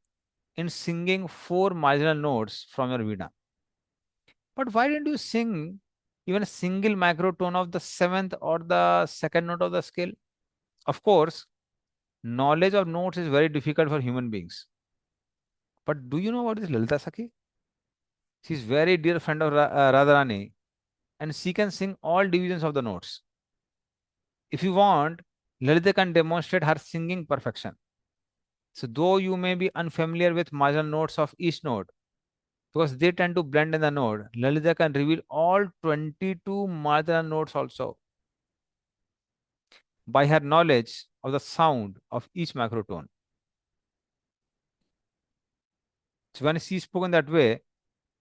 in singing four marginal notes from your Veena. But why didn't you sing even a single microtone of the seventh or the second note of the scale? Of course, knowledge of notes is very difficult for human beings. But do you know what is Lalita Sakhi? She's very dear friend of Radharani and she can sing all divisions of the notes. If you want, Lalita can demonstrate her singing perfection. So though you may be unfamiliar with marginal notes of each note, because they tend to blend in the note, Lalita can reveal all 22 marginal notes also by her knowledge of the sound of each macrotone. So when she spoke in that way,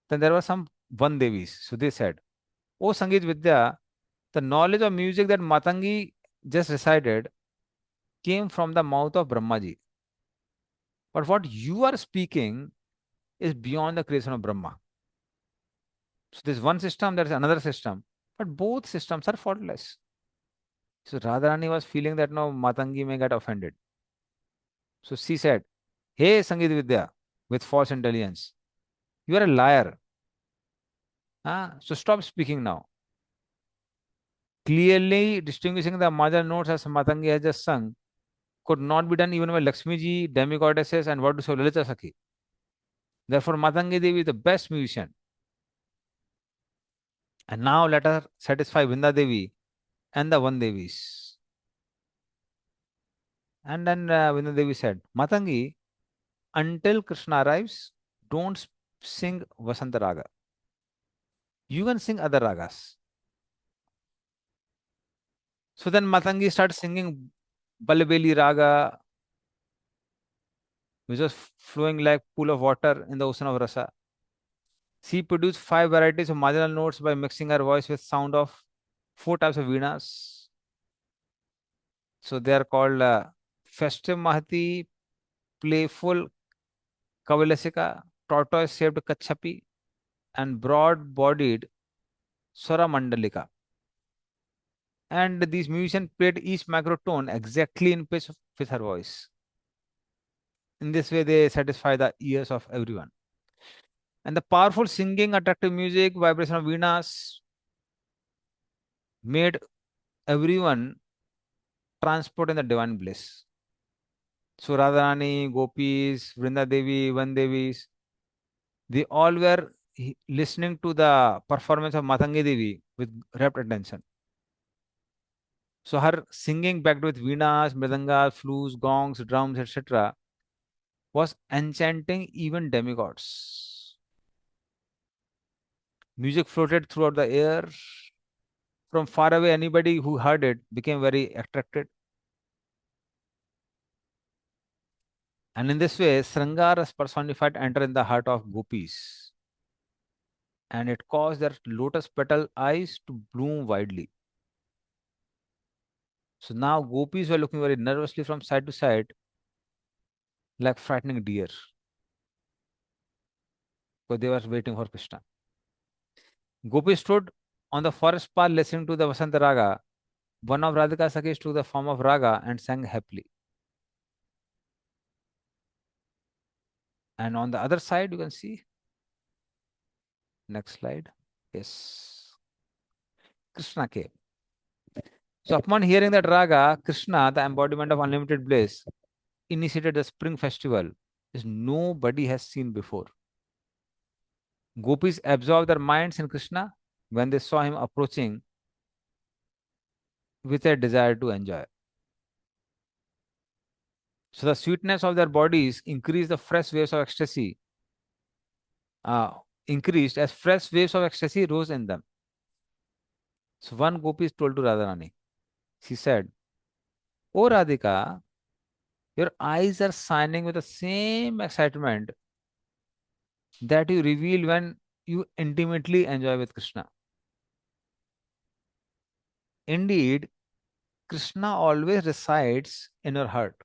then there were some one Devis. So they said, Oh Sangeet Vidya, the knowledge of music that Matangi just recited came from the mouth of Brahmaji. But what you are speaking is beyond the creation of Brahma. So there's one system, there's another system, but both systems are faultless. So Radharani was feeling that no, Matangi may get offended. So she said, Hey Sangeet Vidya, with false intelligence, you are a liar. So stop speaking now. Clearly distinguishing the marginal notes as Matangi has just sung could not be done even by Lakshmi ji, demigoddesses, and what to say, Lalita Sakhi. Therefore, Matangi Devi is the best musician. And now let her satisfy Vrinda Devi and the one Devis. And then Vrinda Devi said, Matangi, until Krishna arrives, don't sing Vasanta Raga. You can sing other ragas. So then Matangi started singing Balabeli Raga, which was flowing like pool of water in the ocean of rasa. She produced 5 varieties of marginal notes by mixing her voice with sound of 4 types of veenas. So they are called Festive Mahati, playful Kavilasika, tortoise-shaped Kachapi, and broad-bodied Swaramandalika. And these musicians played each macrotone exactly in pitch with her voice. In this way, they satisfy the ears of everyone. And the powerful singing, attractive music, vibration of Venas made everyone transport in the divine bliss. So Radharani, Gopis, Vrinda Devi, Van Devis, they all were listening to the performance of Matangi Devi with rapt attention. So her singing backed with veenas, mridangas, flutes, gongs, drums, etc. was enchanting even demigods. Music floated throughout the air. From far away, anybody who heard it became very attracted. And in this way, Sringar as personified enter in the heart of gopis. And it caused their lotus petal eyes to bloom widely. So now gopis were looking very nervously from side to side, like frightening deer, because they were waiting for Krishna. Gopi stood on the forest path listening to the Vasanta Raga. One of Radhika Sakhis took the form of Raga and sang happily. And on the other side, you can see, next slide. Yes, Krishna came. So upon hearing that Raga, Krishna, the embodiment of unlimited bliss, initiated the spring festival, which nobody has seen before. Gopis absorbed their minds in Krishna when they saw him approaching with a desire to enjoy. So the sweetness of their bodies increased the fresh waves of ecstasy, uh, increased as fresh waves of ecstasy rose in them. So one gopi is told to Radharani, she said, "O Radhika, your eyes are shining with the same excitement that you reveal when you intimately enjoy with Krishna. Indeed, Krishna always resides in your heart.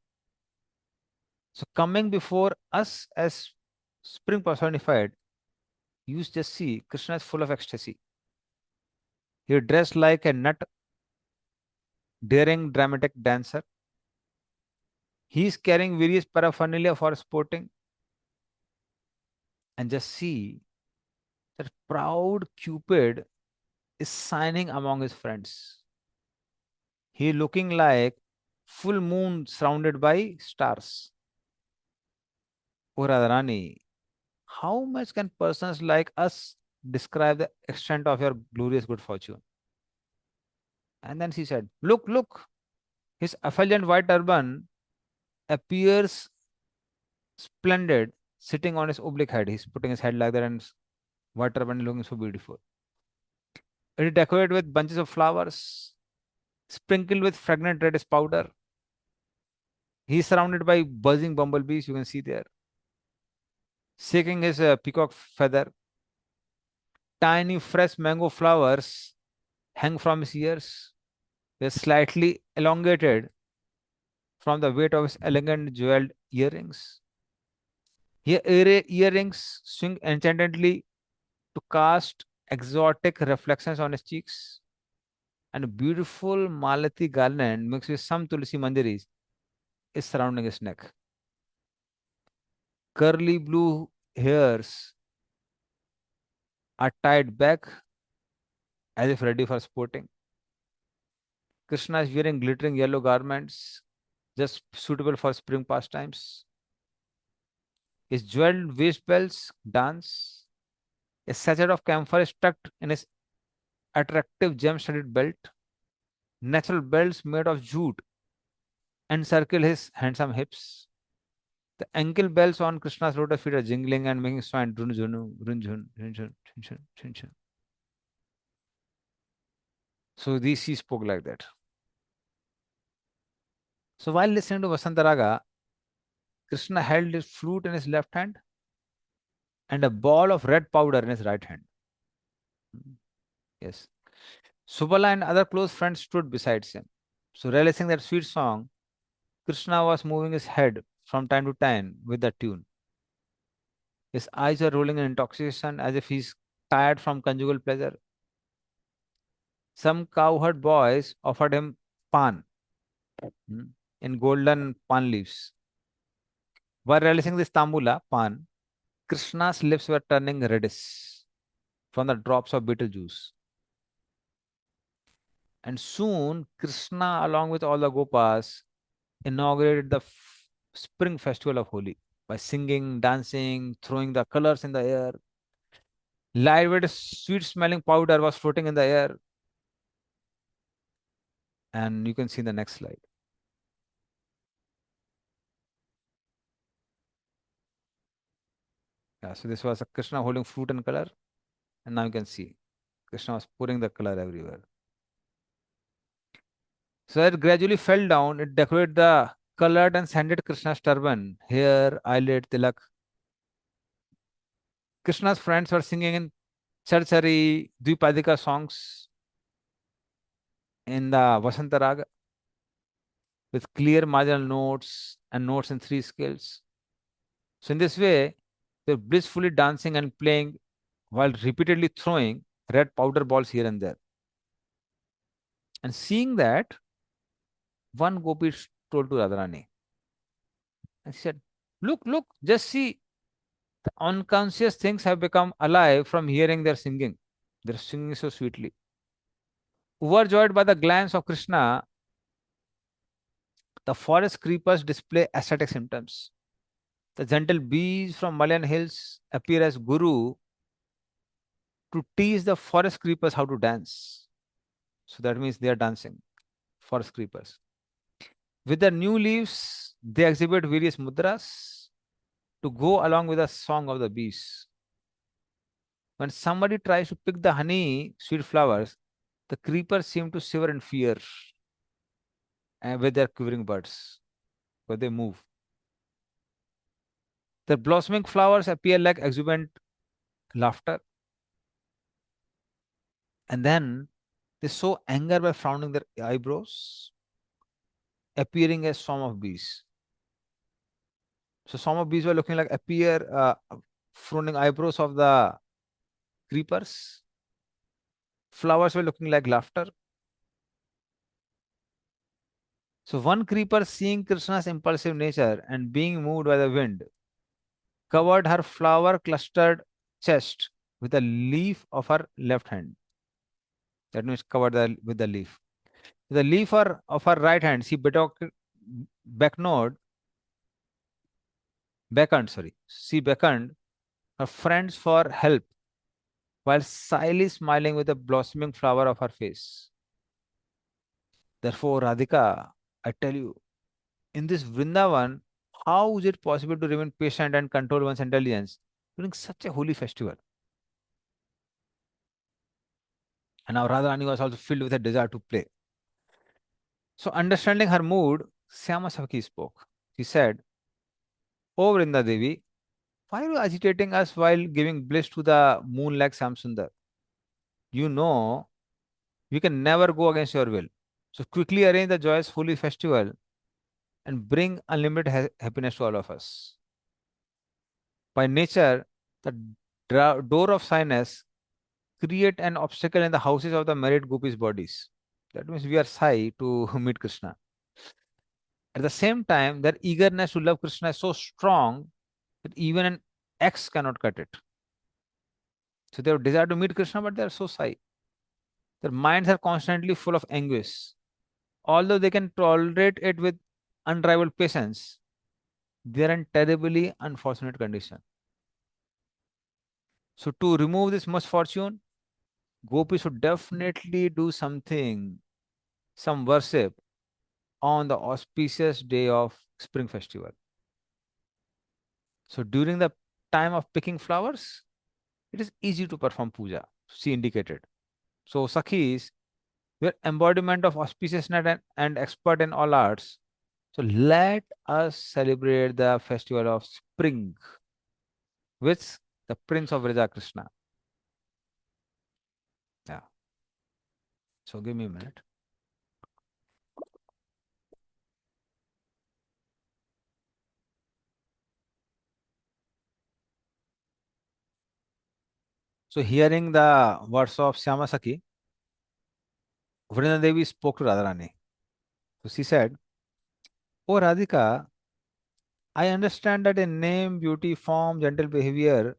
So coming before us as spring personified, you just see Krishna is full of ecstasy. He dressed like a nut, daring dramatic dancer. He is carrying various paraphernalia for sporting. And just see that proud Cupid is shining among his friends. He looking like full moon surrounded by stars. O Radharani, how much can persons like us describe the extent of your glorious good fortune? And then she said, "Look, look, his effulgent white turban appears splendid sitting on his oblique head." He's putting his head like that and white turban looking so beautiful. It is decorated with bunches of flowers, sprinkled with fragrant reddish powder. He is surrounded by buzzing bumblebees, you can see there, shaking his peacock feather. Tiny fresh mango flowers hang from his ears. They are slightly elongated from the weight of his elegant jeweled earrings. Here, earrings swing enchantedly to cast exotic reflections on his cheeks, and a beautiful malati garland mixed with some tulsi manjaris is surrounding his neck. Curly blue hairs are tied back as if ready for sporting. Krishna is wearing glittering yellow garments, just suitable for spring pastimes. His jeweled waist belts dance. A sachet of camphor is tucked in his attractive gem-studded belt. Natural belts made of jute encircle his handsome hips. The ankle bells on Krishna's lotus feet are jingling and making sound. Run, junu, run, jun, run, jun, chun, chun, chun, chun. So these she spoke like that. So while listening to Vasantaraga, Krishna held his flute in his left hand and a ball of red powder in his right hand. Yes. Subala and other close friends stood beside him. So relishing that sweet song, Krishna was moving his head from time to time with the tune. His eyes are rolling in intoxication as if he's tired from conjugal pleasure. Some cowherd boys offered him pan, hmm, in golden pan leaves. While relishing this tambula, pan, Krishna's lips were turning reddish from the drops of betel juice. And soon, Krishna, along with all the Gopas, inaugurated the spring festival of Holi by singing, dancing, throwing the colors in the air. Lightweight, sweet smelling powder was floating in the air. And you can see the next slide. Yeah, so this was a Krishna holding fruit and color. And now you can see Krishna was pouring the color everywhere. So it gradually fell down. It decorated the colored and sanded Krishna's turban, hair, eyelid, tilak. Krishna's friends were singing in Charchari, Dvipadika songs in the Vasanta Raga with clear marginal notes and notes in three scales. So in this way, they're blissfully dancing and playing while repeatedly throwing red powder balls here and there. And seeing that, one gopi told to Radharani, and she said, "Look, look, just see, the unconscious things have become alive from hearing their singing. They're singing so sweetly." Overjoyed by the glance of Krishna, the forest creepers display ascetic symptoms. The gentle bees from Malayan hills appear as guru to teach the forest creepers how to dance. So that means they are dancing, forest creepers. With their new leaves, they exhibit various mudras to go along with the song of the bees. When somebody tries to pick the honey, sweet flowers, the creepers seem to shiver in fear with their quivering buds, but they move. The blossoming flowers appear like exuberant laughter, and then they show anger by frowning their eyebrows, appearing as swarm of bees. So swarm of bees were looking like frowning eyebrows of the creepers. Flowers were looking like laughter. So one creeper, seeing Krishna's impulsive nature and being moved by the wind, covered her flower clustered chest with a leaf of her left hand. That means covered with the leaf. The leaf of her right hand, she beckoned, she beckoned her friends for help while slyly smiling with the blossoming flower of her face. Therefore, Radhika, I tell you, in this Vrindavan, how is it possible to remain patient and control one's intelligence during such a holy festival? And now Radharani was also filled with a desire to play. So, understanding her mood, Syama Sakhi spoke. She said, "O Vrinda Devi, why are you agitating us while giving bliss to the moon like Samsundar? You know we can never go against your will. So, quickly arrange the joyous holy festival and bring unlimited happiness to all of us." By nature, the door of shyness create an obstacle in the houses of the married gopis' bodies. That means we are shy to meet Krishna. At the same time, their eagerness to love Krishna is so strong that even an axe cannot cut it. So they have desire to meet Krishna, but they are so shy. Their minds are constantly full of anguish. Although they can tolerate it with unrivaled patience, they are in terribly unfortunate condition. So to remove this misfortune, gopis should definitely do something, some worship on the auspicious day of spring festival. So during the time of picking flowers, it is easy to perform puja. She indicated. So Sakhis, we are embodiment of auspiciousness and expert in all arts. So let us celebrate the festival of spring with the Prince of Raja Krishna. Yeah. So give me a minute. So hearing the words of Syama Saki, Vrinda Devi spoke to Radharani. So she said, "Oh Radhika, I understand that in name, beauty, form, gentle behavior,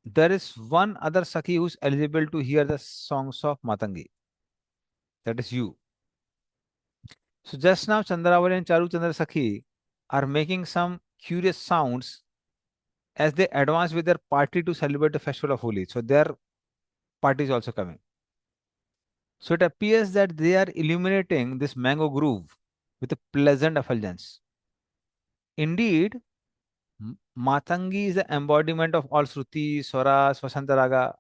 there is one other Saki who's eligible to hear the songs of Matangi. That is you. So just now Chandravali and Charu Chandra Sakhi are making some curious sounds as they advance with their party to celebrate the festival of Holi. So their party is also coming. So it appears that they are illuminating this mango groove with a pleasant effulgence. Indeed, Matangi is the embodiment of all Shruti, Swaras, Vasantaraga,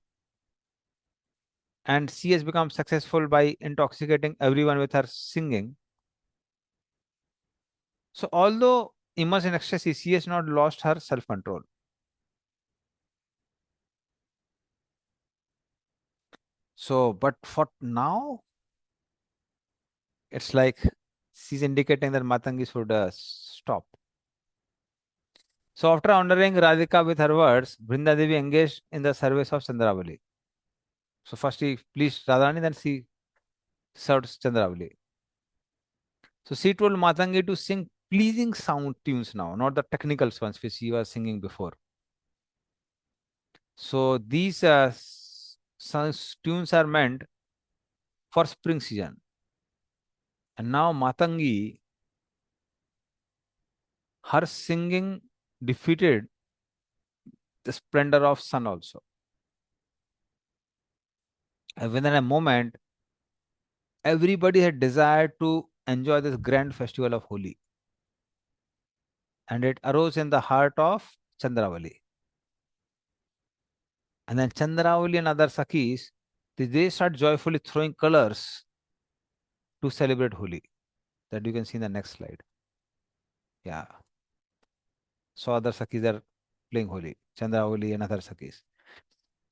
and she has become successful by intoxicating everyone with her singing. So although immersed in ecstasy, she has not lost her self-control. So, but for now, it's like she's indicating that Matangi should stop. So after honoring Radhika with her words, Vrinda Devi engaged in the service of Chandravali. So first he pleased Radharani, then she served Chandravali. So she told Matangi to sing pleasing sound tunes now, not the technical ones which she was singing before. So these tunes are meant for spring season. And now Matangi, her singing defeated the splendor of sun also. And within a moment, everybody had desired to enjoy this grand festival of Holi. And it arose in the heart of Chandravali. And then Chandravali and other Sakis, they start joyfully throwing colors to celebrate Holi. That you can see in the next slide. Yeah. So other Sakis are playing Holi, Chandravali and other Sakis.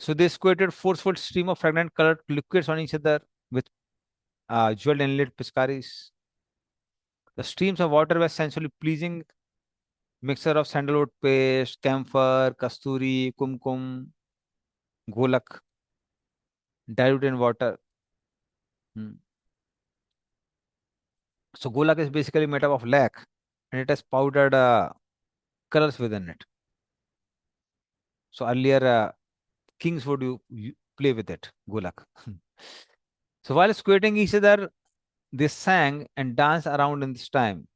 So they squirted forceful stream of fragrant colored liquids on each other with jeweled inlet piscaries. The streams of water were sensually pleasing mixture of sandalwood paste, camphor, kasturi, kumkum, golak, diluted in water. Hmm. So golak is basically made up of lac and it has powdered colors within it. So earlier kings would play with it, golak. So while squirting each other, they sang and danced around in this time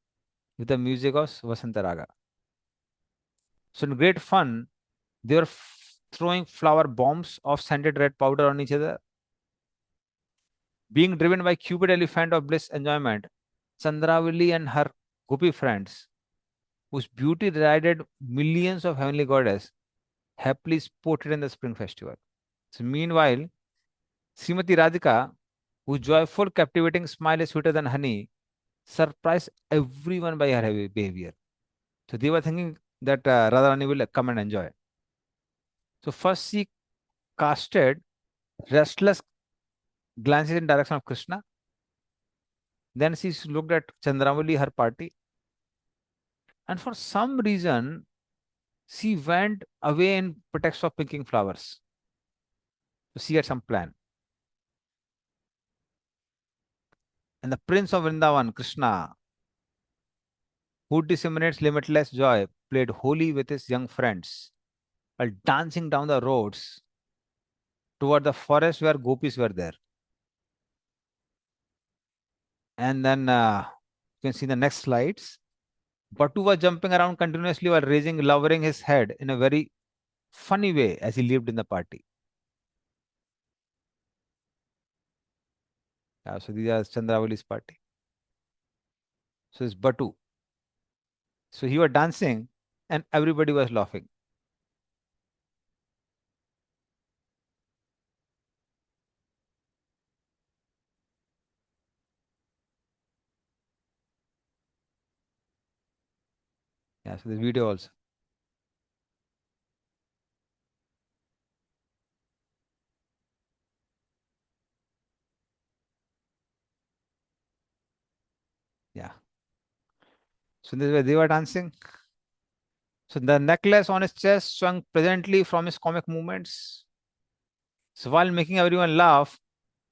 with the music of Vasantaraga. So in great fun, they were throwing flower bombs of scented red powder on each other. Being driven by Cupid elephant of bliss enjoyment, Chandravali and her gopi friends, whose beauty derided millions of heavenly goddess, happily sported in the spring festival. So meanwhile, Srimati Radhika, whose joyful, captivating smile is sweeter than honey, surprised everyone by her heavy behavior. So they were thinking that Radharani will come and enjoy. So first she casted restless glances in direction of Krishna. Then she looked at Chandravali, her party, and for some reason she went away in pretext of picking flowers. So she had some plan. And the Prince of Vrindavan, Krishna, who disseminates limitless joy, played holy with his young friends while dancing down the roads toward the forest where gopis were there. And then you can see the next slides. Batu was jumping around continuously while lowering his head in a very funny way as he lived in the party. Yeah, so these are Chandravali's party. So it's Batu. So he was dancing and everybody was laughing. Yeah, so the video also. Yeah. So this way they were dancing. So the necklace on his chest swung presently from his comic movements. So while making everyone laugh,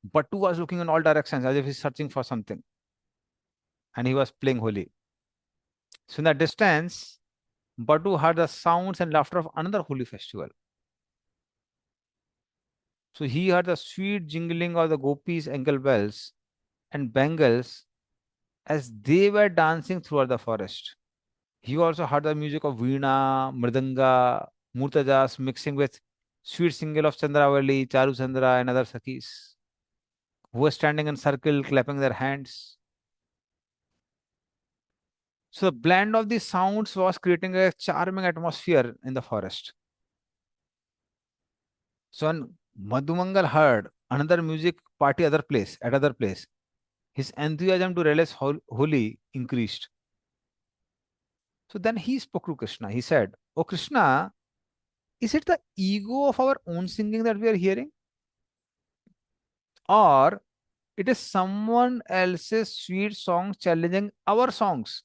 Batu was looking in all directions as if he's searching for something. And he was playing Holi. So in the distance, Batu heard the sounds and laughter of another Holi festival. So he heard the sweet jingling of the gopis' ankle bells and bangles as they were dancing throughout the forest. He also heard the music of Veena, Mridanga, Murtajas mixing with sweet single of Chandravali, Charu Chandra, and other Sakhis who were standing in circle clapping their hands. So the blend of these sounds was creating a charming atmosphere in the forest. So when Madhumangal heard another music party at other place, his enthusiasm to realize Holi increased. So then he spoke to Krishna. He said, "Oh Krishna, is it the ego of our own singing that we are hearing? Or it is someone else's sweet songs challenging our songs?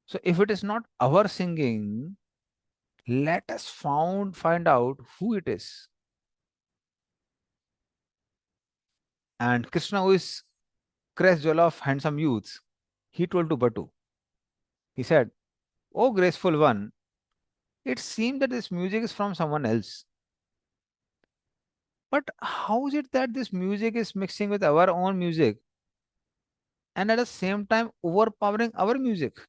So if it is not our singing, let us find out who it is." And Krishna, who is crest jewel of handsome youths, he told to Batu. He said, "Oh graceful one, it seems that this music is from someone else. But how is it that this music is mixing with our own music and at the same time overpowering our music?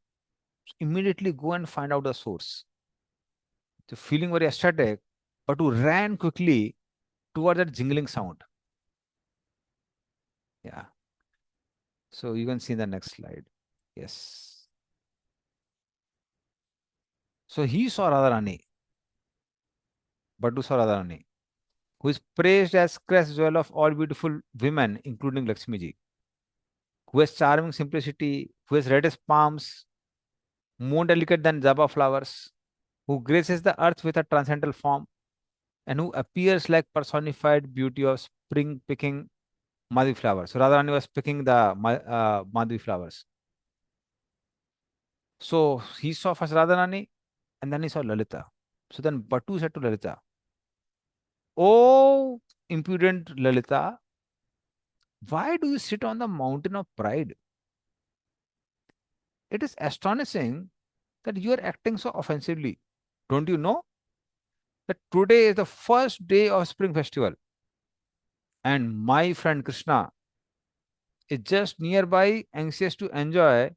Immediately go and find out the source." So feeling very ecstatic, Batu ran quickly toward that jingling sound. Yeah. So you can see the next slide. Yes. So he saw Radharani, Batu saw Radharani, who is praised as crest jewel of all beautiful women, including Lakshmi ji, who has charming simplicity, who has reddish palms, more delicate than Java flowers, who graces the earth with a transcendental form, and who appears like personified beauty of spring picking Madhvi flowers. So Radharani was picking the Madhvi flowers. So he saw first Radharani and then he saw Lalita. So then Batu said to Lalita, "Oh, impudent Lalita, why do you sit on the mountain of pride? It is astonishing that you are acting so offensively. Don't you know that today is the first day of spring festival and my friend Krishna is just nearby, anxious to enjoy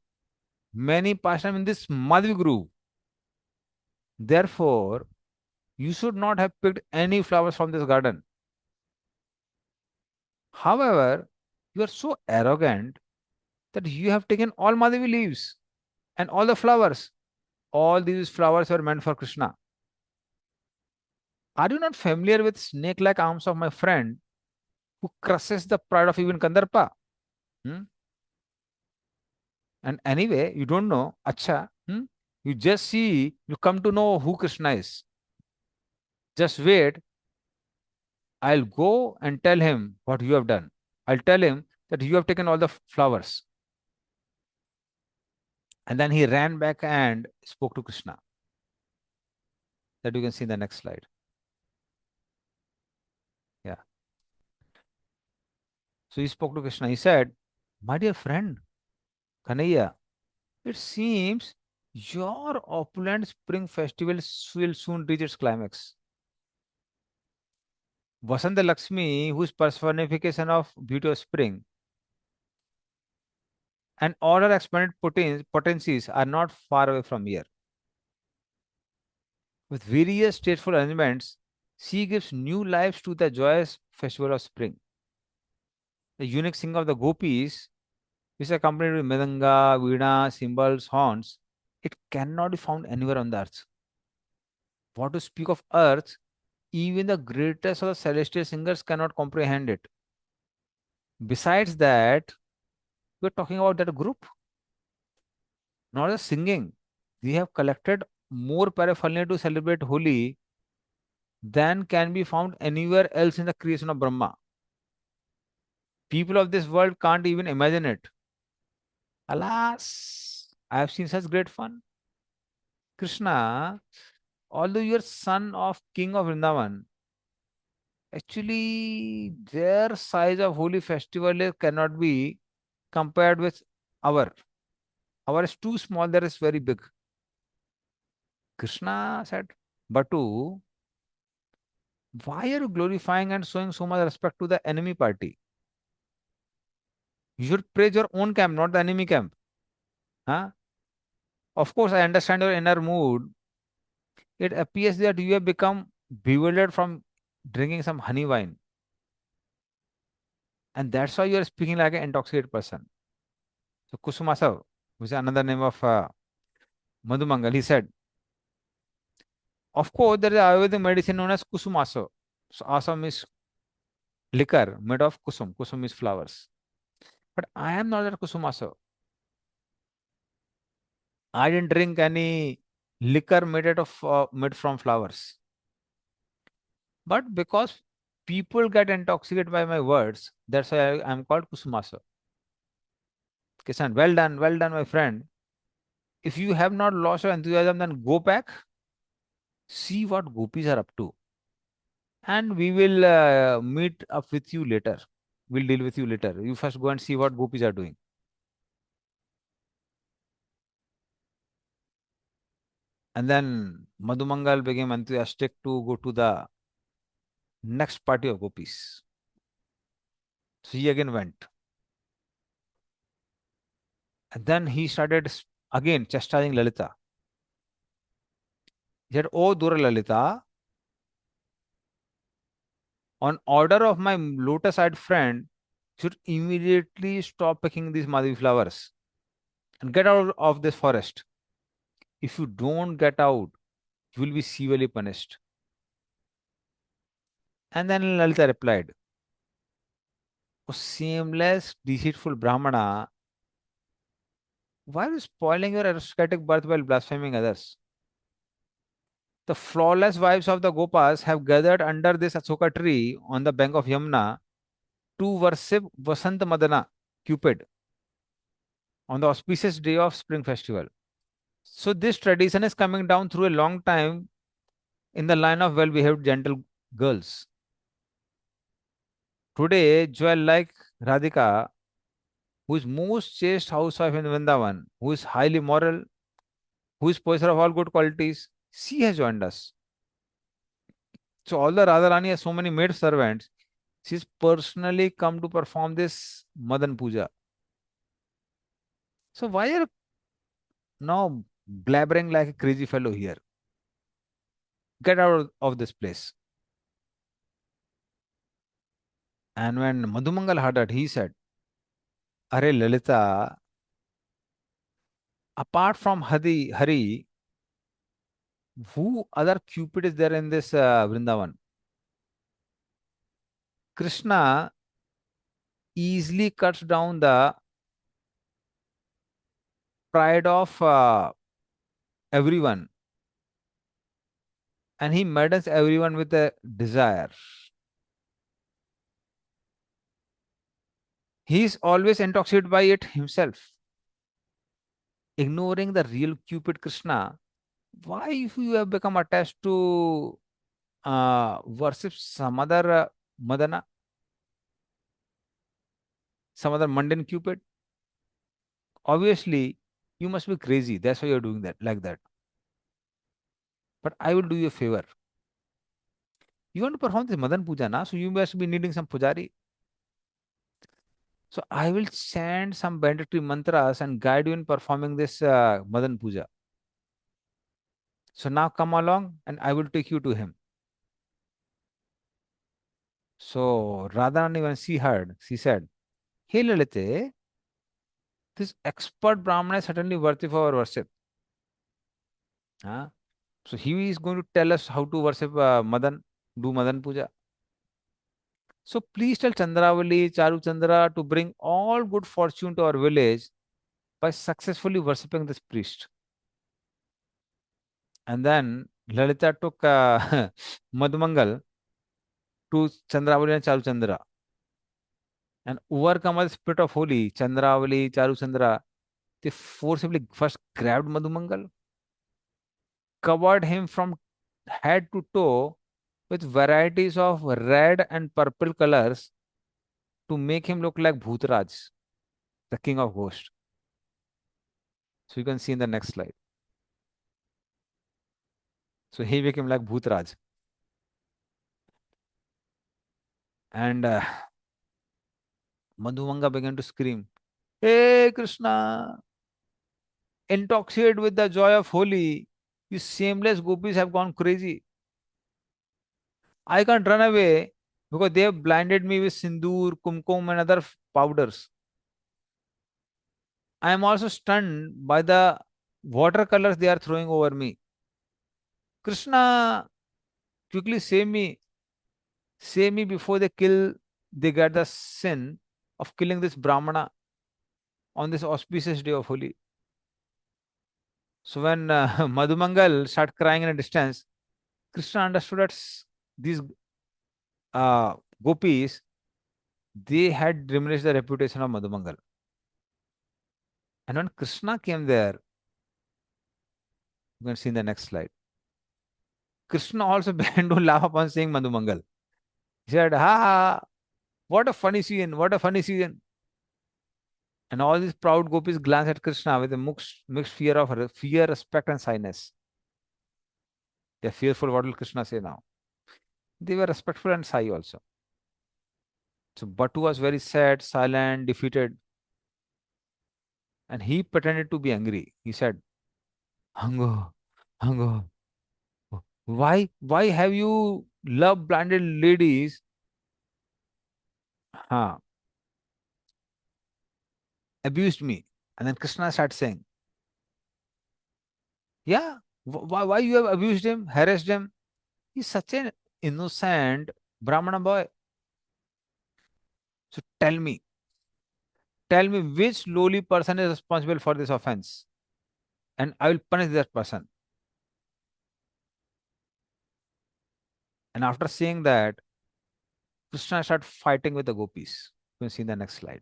many pastime in this Madhvi grove. Therefore, you should not have picked any flowers from this garden. However, you are so arrogant that you have taken all Madhvi leaves and all the flowers. All these flowers were meant for Krishna. Are you not familiar with snake-like arms of my friend who crushes the pride of even Kandarpa? Hmm? And anyway, you don't know. Acha. Hmm? You just see, you come to know who Krishna is. Just wait. I'll go and tell him what you have done. I'll tell him that you have taken all the flowers. And then he ran back and spoke to Krishna. That you can see in the next slide. Yeah. So he spoke to Krishna. He said, "My dear friend, Kanaya, it seems your opulent spring festival will soon reach its climax. Vasanta Lakshmi, whose personification of beauty of spring, and all her expanded potencies are not far away from here. With various tasteful arrangements, she gives new lives to the joyous festival of spring. The unique singing of the gopis, which is accompanied with mridanga, veena, cymbals, horns, it cannot be found anywhere on the earth. What to speak of earth, even the greatest of the celestial singers cannot comprehend it. Besides that, we're talking about that group, not just singing. We have collected more paraphernalia to celebrate Holi than can be found anywhere else in the creation of Brahma. People of this world can't even imagine it. Alas, I have seen such great fun. Krishna, although you are son of King of Vrindavan, actually their size of holy festival cannot be compared with our. Our is too small, there is very big. Krishna said, Batu, why are you glorifying and showing so much respect to the enemy party? You should praise your own camp, not the enemy camp. Huh? Of course, I understand your inner mood. It appears that you have become bewildered from drinking some honey wine. And that's why you are speaking like an intoxicated person. So Kusumasav, which is another name of Madhumangal, he said, of course, there is Ayurvedic medicine known as Kusumasav. So asam is liquor made of kusum. Kusum is flowers. But I am not that Kusumasav. I didn't drink any liquor made from flowers. But because people get intoxicated by my words, that's why I am called Kusumasa. Kisan, well done, my friend. If you have not lost your enthusiasm, then go back, see what gopis are up to, and we will meet up with you later. We'll deal with you later. You first go and see what gopis are doing. And then Madhumangal became enthusiastic to go to the next party of gopis. So he again went. And then he started again chastising Lalita. He said, Oh, Dura Lalita, on order of my lotus-eyed friend, should immediately stop picking these Madhavi flowers and get out of this forest. If you don't get out, you will be severely punished. And then Lalita replied, Oh, shameless, deceitful Brahmana, why are you spoiling your aristocratic birth while blaspheming others? The flawless wives of the Gopas have gathered under this Asoka tree on the bank of Yamuna to worship Vasant Madana, Cupid, on the auspicious day of spring festival. So this tradition is coming down through a long time in the line of well-behaved gentle girls. Today, jewel like Radhika, who is most chaste housewife in Vrindavan, who is highly moral, who is possessor of all good qualities, she has joined us. So although Radharani has so many maid servants, she's personally come to perform this Madan Puja. So why are you now blabbering like a crazy fellow here? Get out of this place. And when Madhumangal heard that, he said, Are Lalita, apart from Hari, who other Cupid is there in this Vrindavan? Krishna easily cuts down the pride of everyone and he maddens everyone with a desire. He is always intoxicated by it himself, ignoring the real Cupid Krishna. Why, if you have become attached to worship some other Madana, some other mundane Cupid? Obviously, you must be crazy. That's why you're doing that like that. But I will do you a favor. You want to perform this Madan Puja, na? So you must be needing some pujari. So I will chant some mandatory mantras and guide you in performing this Madan Puja. So now come along and I will take you to him. So Radharani, when she heard, she said, Hey Lalite, this expert Brahmana is certainly worthy of our worship. Huh? So he is going to tell us how to worship Madan, do Madan Puja. So please tell Chandravali, Charu Chandra to bring all good fortune to our village by successfully worshipping this priest. And then Lalita took Madhumangal to Chandravali and Charu Chandra. And overcome the spirit of holy, Chandravali, Charu Chandra, they forcibly first grabbed Madhumangal covered him from head to toe with varieties of red and purple colors to make him look like Bhutaraj, the king of ghosts. So you can see in the next slide. So he became like Bhutaraj. And Madhumanga began to scream, Hey Krishna, intoxicated with the joy of Holi, you shameless gopis have gone crazy. I can't run away because they have blinded me with sindoor, kumkum, and other powders. I am also stunned by the watercolors they are throwing over me. Krishna, quickly save me before they get the sin of killing this Brahmana on this auspicious day of Holi. So when Madhumangal started crying in a distance, Krishna understood that these gopis, they had diminished the reputation of Madhumangal. And when Krishna came there, you can see in the next slide. Krishna also began to laugh upon seeing Madhumangal. He said, "Ha, what a funny scene! What a funny scene!" And all these proud gopis glanced at Krishna with a mixed fear, respect, and shyness. They are fearful. What will Krishna say now? They were respectful and shy also. So Batu was very sad, silent, defeated, and he pretended to be angry. He said, "Hango, Hango, why have you love blinded ladies? Huh, abused me." And then Krishna started saying, "Yeah, why you have abused him, harassed him? He's such an innocent Brahmana boy. So tell me which lowly person is responsible for this offense, and I will punish that person." And after seeing that, Krishna started fighting with the gopis. You can see in the next slide.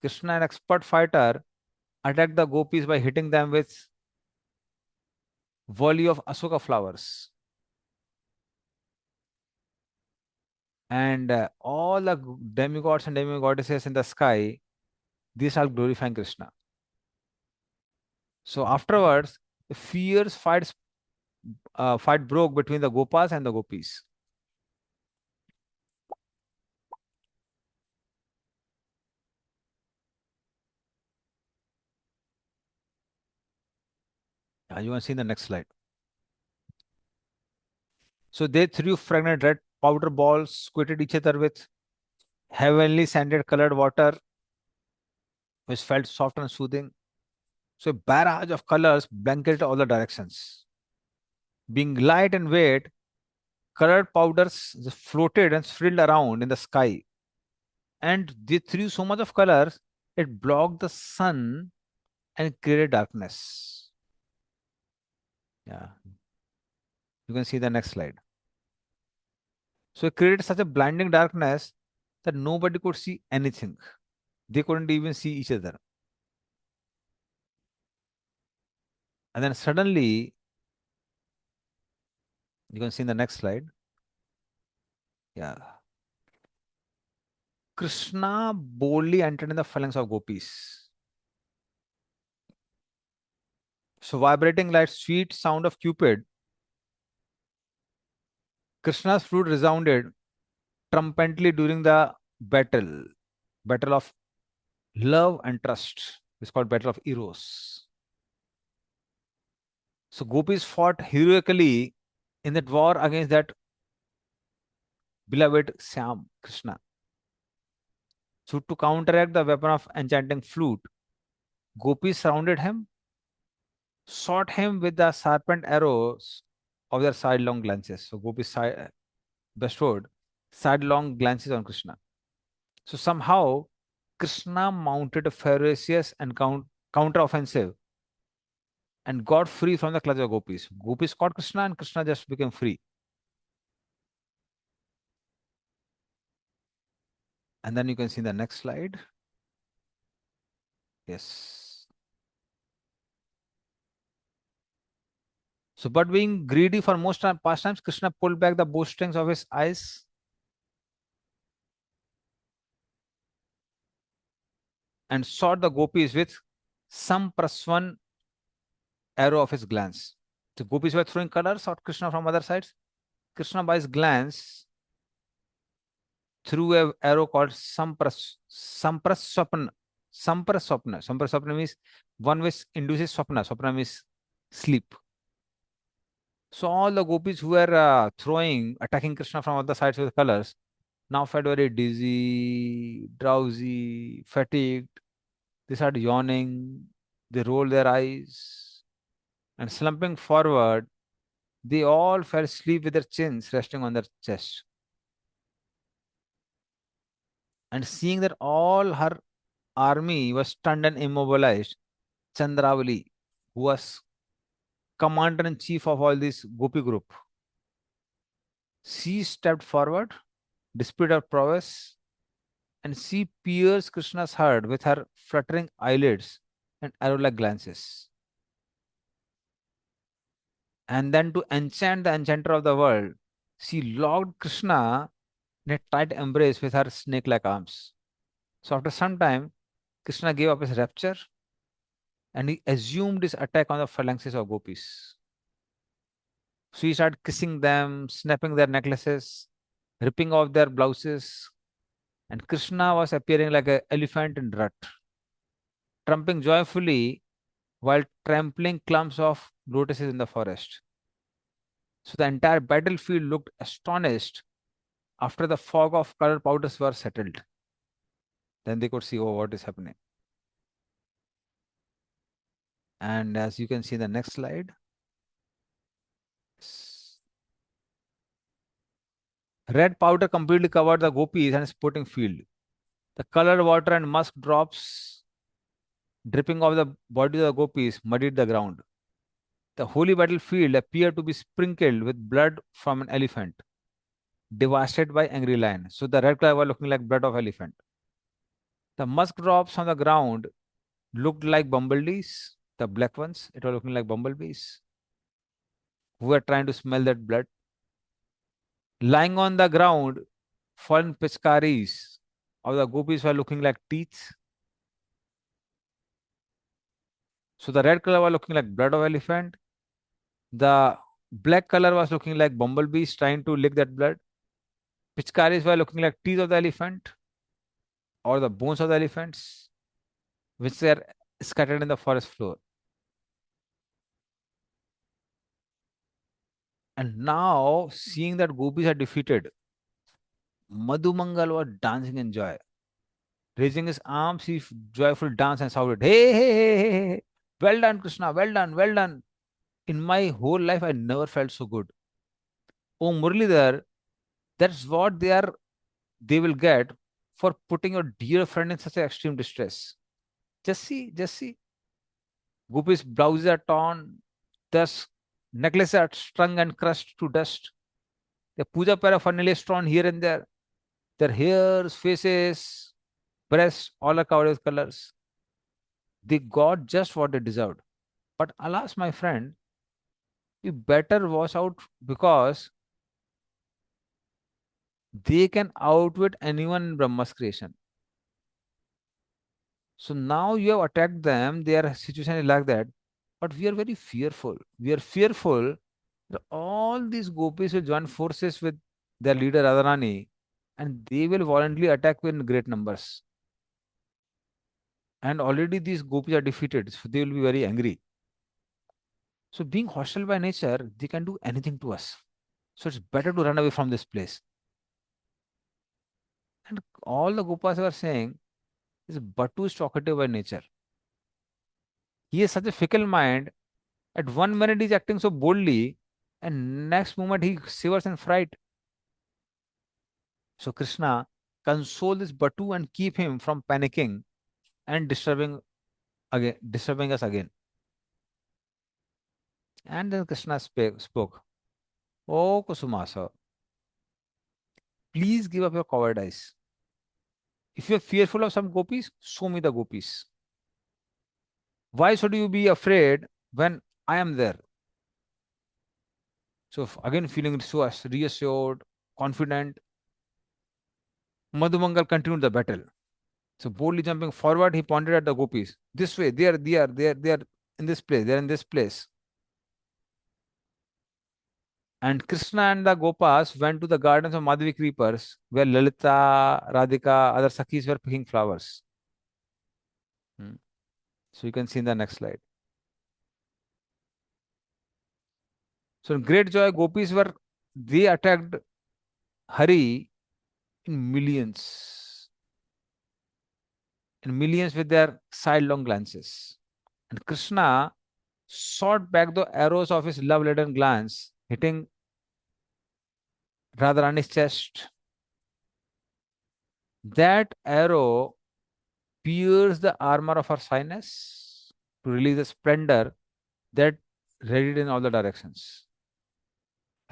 Krishna, an expert fighter, attacked the gopis by hitting them with volley of Asoka flowers. And all the demigods and demigoddesses in the sky, these are glorifying Krishna. So afterwards, the fierce fight broke between the Gopas and the Gopis. You can see in the next slide. So they threw fragrant red powder balls, squirted each other with heavenly scented colored water, which felt soft and soothing. So a barrage of colors blanketed all the directions. Being light and weight, colored powders just floated and swirled around in the sky. And they threw so much of colors, it blocked the sun and created darkness. Yeah, you can see the next slide. So it created such a blinding darkness that nobody could see anything. They couldn't even see each other. And then suddenly, you can see in the next slide. Yeah. Krishna boldly entered in the phalanx of gopis. So vibrating like sweet sound of Cupid, Krishna's flute resounded trumpetly during the battle of love and trust. It's called Battle of Eros. So gopis fought heroically in that war against that beloved Syam Krishna. So to counteract the weapon of enchanting flute, gopis surrounded him, shot him with the serpent arrows of their sidelong glances. So gopis bestowed sidelong glances on Krishna. So somehow Krishna mounted a ferocious and counter-offensive and got free from the clutch of gopis. Gopis caught Krishna and Krishna just became free. And then you can see the next slide. Yes. So, but being greedy for most pastimes, Krishna pulled back the bowstrings of his eyes and sought the gopis with some praswan arrow of his glance. The gopis were throwing colors at Krishna from other sides. Krishna, by his glance, threw a arrow called Sampraswapna. Sampraswapna. Sampraswapna means one which induces swapna. Swapna means sleep. So all the gopis who were attacking Krishna from other sides with colors, now felt very dizzy, drowsy, fatigued. They started yawning. They rolled their eyes and slumping forward. They all fell asleep with their chins resting on their chest. And seeing that all her army was stunned and immobilized, Chandravali, who was commander in chief of all this gopi group, she stepped forward, displayed her prowess, and she pierced Krishna's heart with her fluttering eyelids and arrow-like glances. And then, to enchant the enchanter of the world, she locked Krishna in a tight embrace with her snake-like arms. So after some time, Krishna gave up his rapture and he assumed his attack on the phalanxes of gopis. So he started kissing them, snapping their necklaces, ripping off their blouses, and Krishna was appearing like an elephant in rut, trumping joyfully while trampling clumps of lotuses in the forest. So the entire battlefield looked astonished after the fog of color powders were settled. Then they could see, oh, what is happening. And as you can see in the next slide, red powder completely covered the gopis and sporting field. The colored water and musk drops dripping off the body of the gopis muddied the ground. The holy battlefield appeared to be sprinkled with blood from an elephant, devastated by angry lion. So the red color was looking like blood of elephant. The musk drops on the ground looked like bumblebees, the black ones. It was looking like bumblebees who were trying to smell that blood. Lying on the ground, fallen pichkaris of the gopis were looking like teeth. So the red color was looking like blood of elephant. The black color was looking like bumblebees trying to lick that blood. Pichkaris were looking like teeth of the elephant or the bones of the elephants, which were scattered in the forest floor. And now, seeing that gopis are defeated, Madhumangal was dancing in joy. Raising his arms, he joyful danced and shouted, hey, hey, hey, hey, hey, well done, Krishna, well done, well done. In my whole life, I never felt so good. Oh, Muralidhar, that's what they will get for putting your dear friend in such extreme distress. Just see. Gopi's blouses are torn, thus necklaces are strung and crushed to dust. Their puja paraphernalia is torn here and there. Their hairs, faces, breasts, all are covered with colors. They got just what they deserved. But alas, my friend, you better watch out because they can outwit anyone in Brahma's creation. So now you have attacked them, their situation is like that. But we are very fearful. We are fearful that all these gopis will join forces with their leader Radharani and they will voluntarily attack in great numbers. And already these gopis are defeated, so they will be very angry. So being hostile by nature, they can do anything to us. So it's better to run away from this place. And all the gopas were saying, this Batu is talkative by nature. He has such a fickle mind. At one minute he's acting so boldly, and next moment he shivers in fright. So Krishna console this Batu and keep him from panicking and disturbing us again. And then Krishna spoke, Oh Kusumasa, please give up your cowardice. If you are fearful of some gopis, show me the gopis. Why should you be afraid when I am there? So again, feeling so reassured, confident, Madhumangal continued the battle. So boldly jumping forward, he pointed at the gopis. This way, they are in this place, they are in this place. And Krishna and the Gopas went to the gardens of Madhavi creepers, where Lalita, Radhika, other Sakhis were picking flowers. Hmm. So you can see in the next slide. So in great joy, they attacked Hari in millions with their sidelong glances. And Krishna shot back the arrows of his love-laden glance, hitting Radharani's chest. That arrow pierced the armor of her shyness to release a splendor that radiated in all the directions.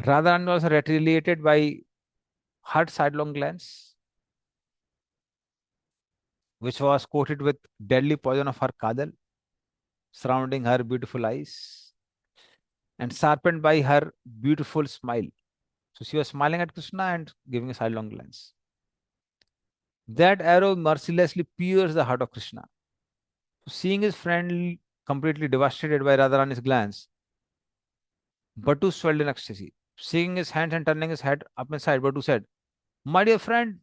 Radharani was retaliated by her sidelong glance, which was coated with deadly poison of her kadal, surrounding her beautiful eyes, and sharpened by her beautiful smile. So she was smiling at Krishna and giving a sidelong glance. That arrow mercilessly pierced the heart of Krishna. So seeing his friend completely devastated by Radharani's glance, Batu swelled in ecstasy. Shaking his hands and turning his head up and side, Batu said, "My dear friend,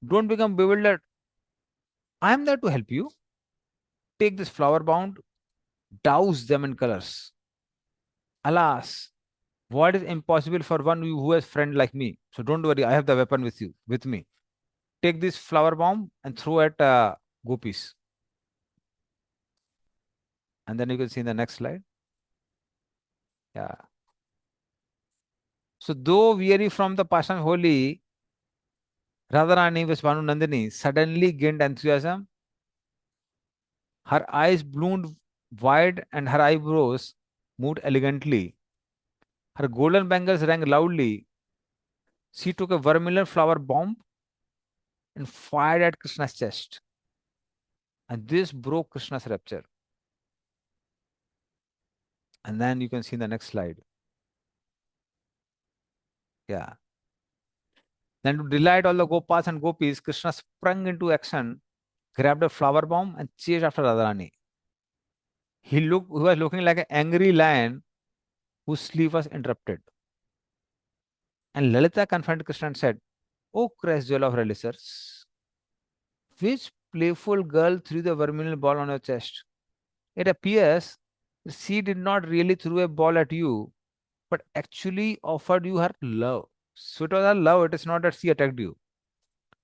don't become bewildered. I am there to help you. Take this flower bound, douse them in colors. Alas, what is impossible for one who has friend like me? So don't worry, I have the weapon with me. Take this flower bomb and throw at gopis." And then you can see in the next slide. Yeah. So though weary from the Pashan Holi, Radharani Vishwanu Nandini suddenly gained enthusiasm. Her eyes bloomed wide and her eyebrows moved elegantly. Her golden bangles rang loudly. She took a vermilion flower bomb and fired at Krishna's chest. And this broke Krishna's rapture. And then you can see in the next slide. Yeah. Then to delight all the Gopas and Gopis, Krishna sprung into action, grabbed a flower bomb, and chased after Radharani. He was looking like an angry lion whose sleep was interrupted. And Lalita confronted Krishna and said, "O Christ jewel of relicers, which playful girl threw the vermilion ball on your chest? It appears that she did not really throw a ball at you, but actually offered you her love. So it was her love, it is not that she attacked you.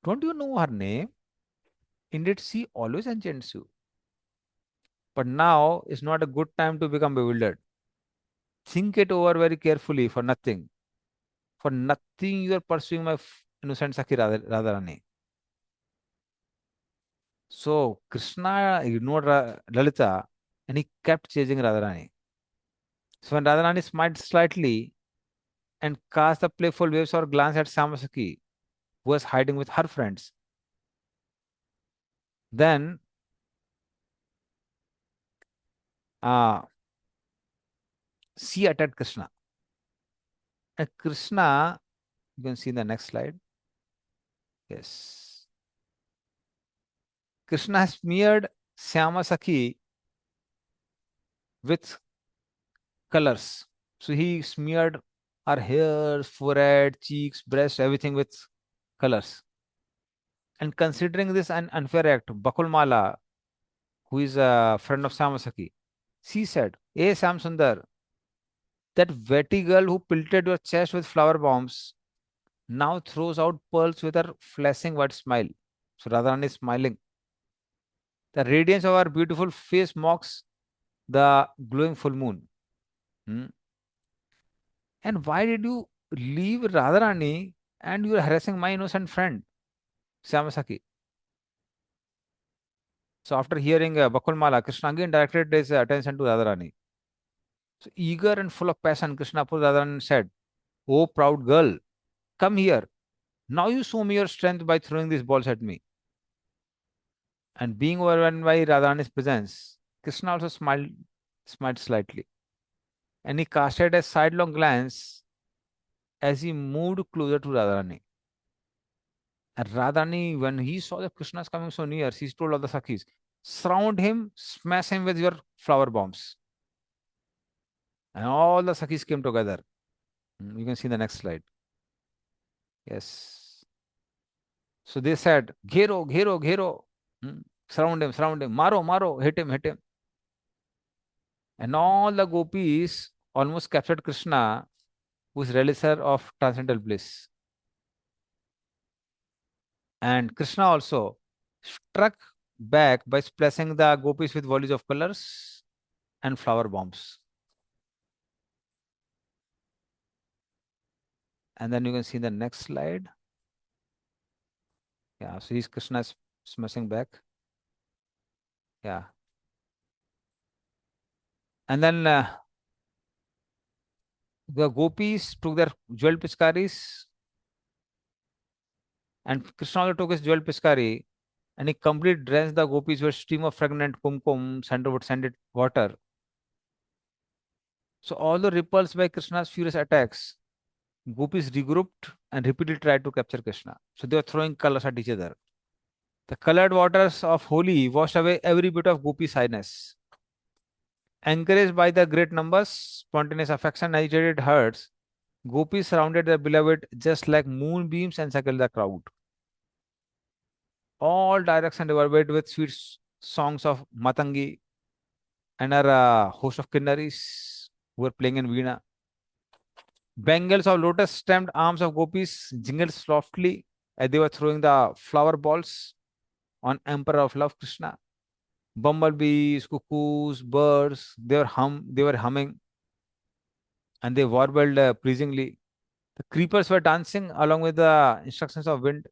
Don't you know her name? Indeed, she always enchants you. But now is not a good time to become bewildered. Think it over very carefully for nothing. For nothing you are pursuing my innocent Sakhi Radharani." So Krishna ignored Lalita and he kept chasing Radharani. So when Radharani smiled slightly and cast a playful waves or glance at Samasaki, who was hiding with her friends, then uh, she attacked Krishna. And Krishna, you can see in the next slide. Yes. Krishna has smeared Syamasaki with colors. So he smeared her hair, forehead, cheeks, breast, everything with colors. And considering this an unfair act, Bakulmala, who is a friend of Samasaki, she said, "Hey Sam Sundar, that wetty girl who pelted your chest with flower bombs now throws out pearls with her flashing white smile." So Radharani is smiling. The radiance of her beautiful face mocks the glowing full moon. Hmm. And why did you leave Radharani and you are harassing my innocent friend, Samasaki? So after hearing Bakulmala, Krishna again directed his attention to Radharani. So eager and full of passion, Krishna approached Radharani and said, "Oh proud girl, come here. Now you show me your strength by throwing these balls at me." And being overwhelmed by Radharani's presence, Krishna also smiled slightly. And he casted a sidelong glance as he moved closer to Radharani. And Radharani, when he saw that Krishna is coming so near, she told all the Sakhis, surround him, smash him with your flower bombs. And all the Sakhis came together. You can see the next slide. Yes. So they said, Ghero, Ghero, Ghero. Surround him, Maro, Maro, hit him, hit him. And all the gopis almost captured Krishna, who is relisher of transcendental bliss. And Krishna also struck back by splashing the gopis with volleys of colors and flower bombs. And then you can see the next slide. Yeah, so he's Krishna is smashing back. Yeah. And then the gopis took their jewel piskaris, and Krishna also took his jewel piskari, and he completely drenched the gopis with stream of fragrant kumkum, sandalwood scented water. So, although repulsed by Krishna's furious attacks, gopis regrouped and repeatedly tried to capture Krishna. So, they were throwing colors at each other. The colored waters of Holi washed away every bit of gopi shyness. Encouraged by the great numbers, spontaneous affection, and agitated hearts, gopis surrounded their beloved just like moonbeams encircled the crowd. All directions reverberated with sweet songs of Matangi and our host of kinnaris who were playing in Veena. Bangles of lotus stemmed arms of gopis jingled softly as they were throwing the flower balls on Emperor of Love Krishna. Bumblebees, cuckoos, birds, they were humming and they warbled pleasingly. The creepers were dancing along with the instructions of wind.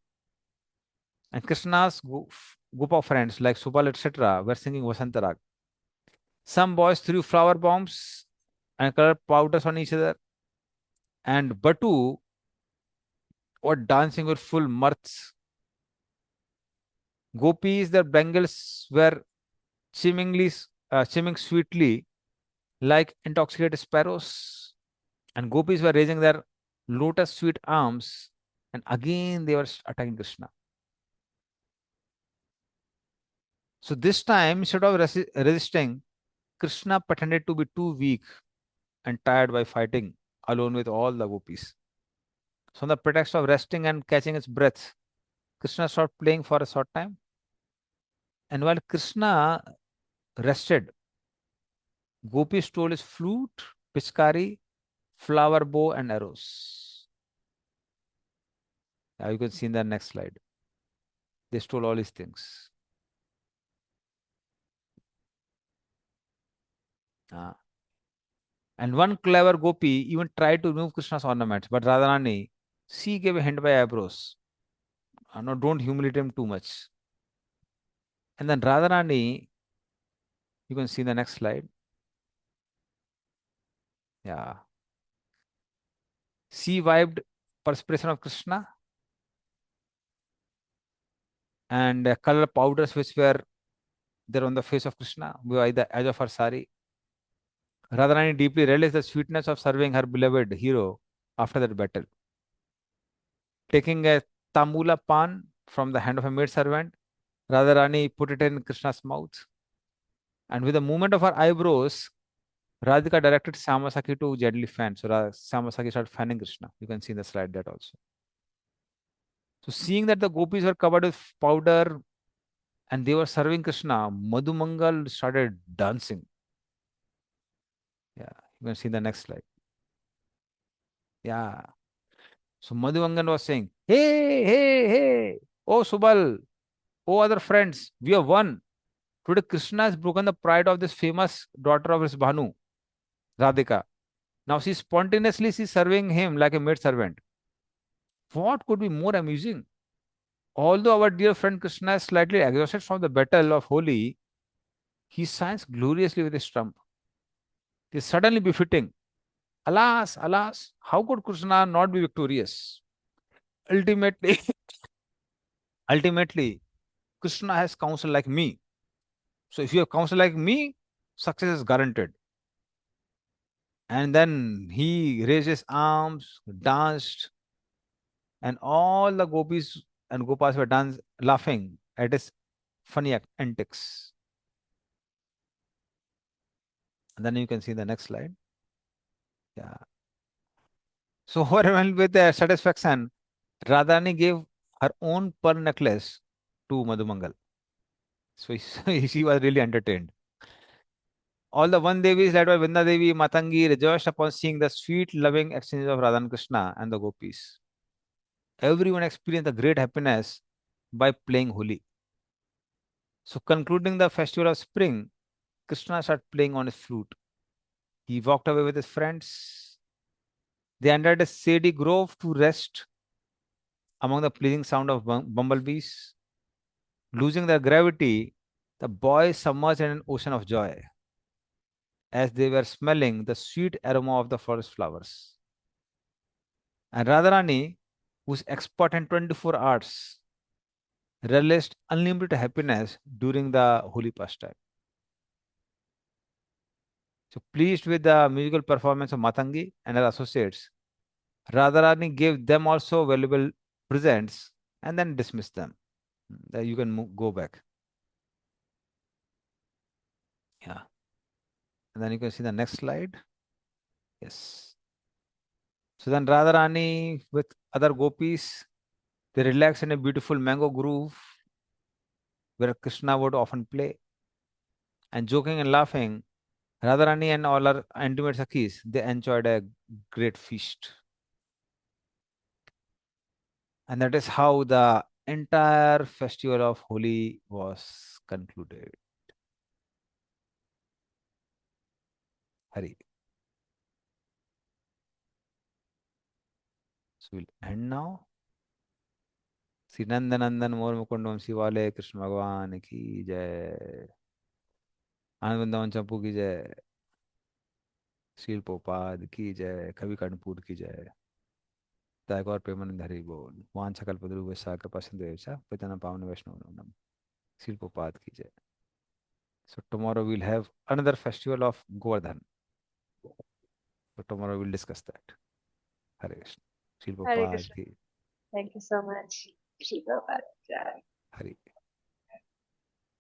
And Krishna's group of friends like Subal, etc., were singing Vasantarag. Some boys threw flower bombs and colored powders on each other. And Batu were dancing with full mirths. Gopis, their bangles were chiming sweetly like intoxicated sparrows. And gopis were raising their lotus sweet arms. And again they were attacking Krishna. So this time, instead of resisting, Krishna pretended to be too weak and tired by fighting alone with all the gopis. So, on the pretext of resting and catching his breath, Krishna stopped playing for a short time. And while Krishna rested, Gopi stole his flute, pichkari, flower bow, and arrows. Now you can see in the next slide. They stole all these things. And one clever gopi even tried to remove Krishna's ornaments, but Radharani, she gave a hint by eyebrows. No, don't humiliate him too much. And then Radharani, you can see the next slide. Yeah. She wiped perspiration of Krishna and color powders which were there on the face of Krishna by the edge of her sari. Radharani deeply realized the sweetness of serving her beloved hero after that battle. Taking a tamula pan from the hand of a maid servant, Radharani put it in Krishna's mouth. And with a movement of her eyebrows, Radhika directed Samasaki to gently fan. So Samasaki started fanning Krishna. You can see in the slide that also. So seeing that the gopis were covered with powder and they were serving Krishna, Madhumangal started dancing. Yeah, you can see the next slide. Yeah. So Madhumangal was saying, hey, hey, hey, oh Subal, oh other friends, we have won. Today Krishna has broken the pride of this famous daughter of his Bhanu, Radhika. Now she's serving him like a maid servant. What could be more amusing? Although our dear friend Krishna is slightly exhausted from the battle of Holi, he shines gloriously with his trump. It is suddenly befitting. Alas, alas, how could Krishna not be victorious? Ultimately, ultimately, Krishna has counsel like me. So if you have counsel like me, success is guaranteed. And then he raised his arms, danced, and all the gopis and gopas were laughing at his funny antics. And then you can see the next slide. Yeah. So overwhelmed with their satisfaction, Radharani gave her own pearl necklace to Madhumangal. So she was really entertained. All the one Devis led by Vrinda Devi, Matangi rejoiced upon seeing the sweet, loving exchanges of Radha and Krishna and the gopis. Everyone experienced a great happiness by playing Holi. So, concluding the festival of spring, Krishna started playing on his flute. He walked away with his friends. They entered a shady grove to rest among the pleasing sound of bumblebees. Losing their gravity, the boys submerged in an ocean of joy as they were smelling the sweet aroma of the forest flowers. And Radharani, who's expert in 24 arts, relished unlimited happiness during the holy pastime. So, pleased with the musical performance of Matangi and her associates, Radharani gave them also valuable presents and then dismissed them. You can go back. Yeah. And then you can see the next slide. Yes. So then Radharani with other gopis, they relax in a beautiful mango grove where Krishna would often play. And joking and laughing, Radharani and all her intimate Sakhis, they enjoyed a great feast. And that is how the entire festival of Holi was concluded. Hari. So we'll end now. Shri नंद नंदन मोर मुकुंड वंशी वाले कृष्ण भगवान की जय। आनंद वृंदावन चंपू की जय। शील पोपाद की जय। कवि कर्णपूर की जय। टैगोर प्रेमानंद हरि बोल। वांछा कल्पतरुभ्यश्च कृपा सिंधुभ्यश्च पतितानां पावन वैष्णवानां नमः। शील पोपाद की जय। So tomorrow we'll have another festival of Govardhan. So tomorrow we'll discuss that. Hare Krishna. शील Hare पोपाद Krishna. की Thank you so much. Shri Prabhupada. Hari.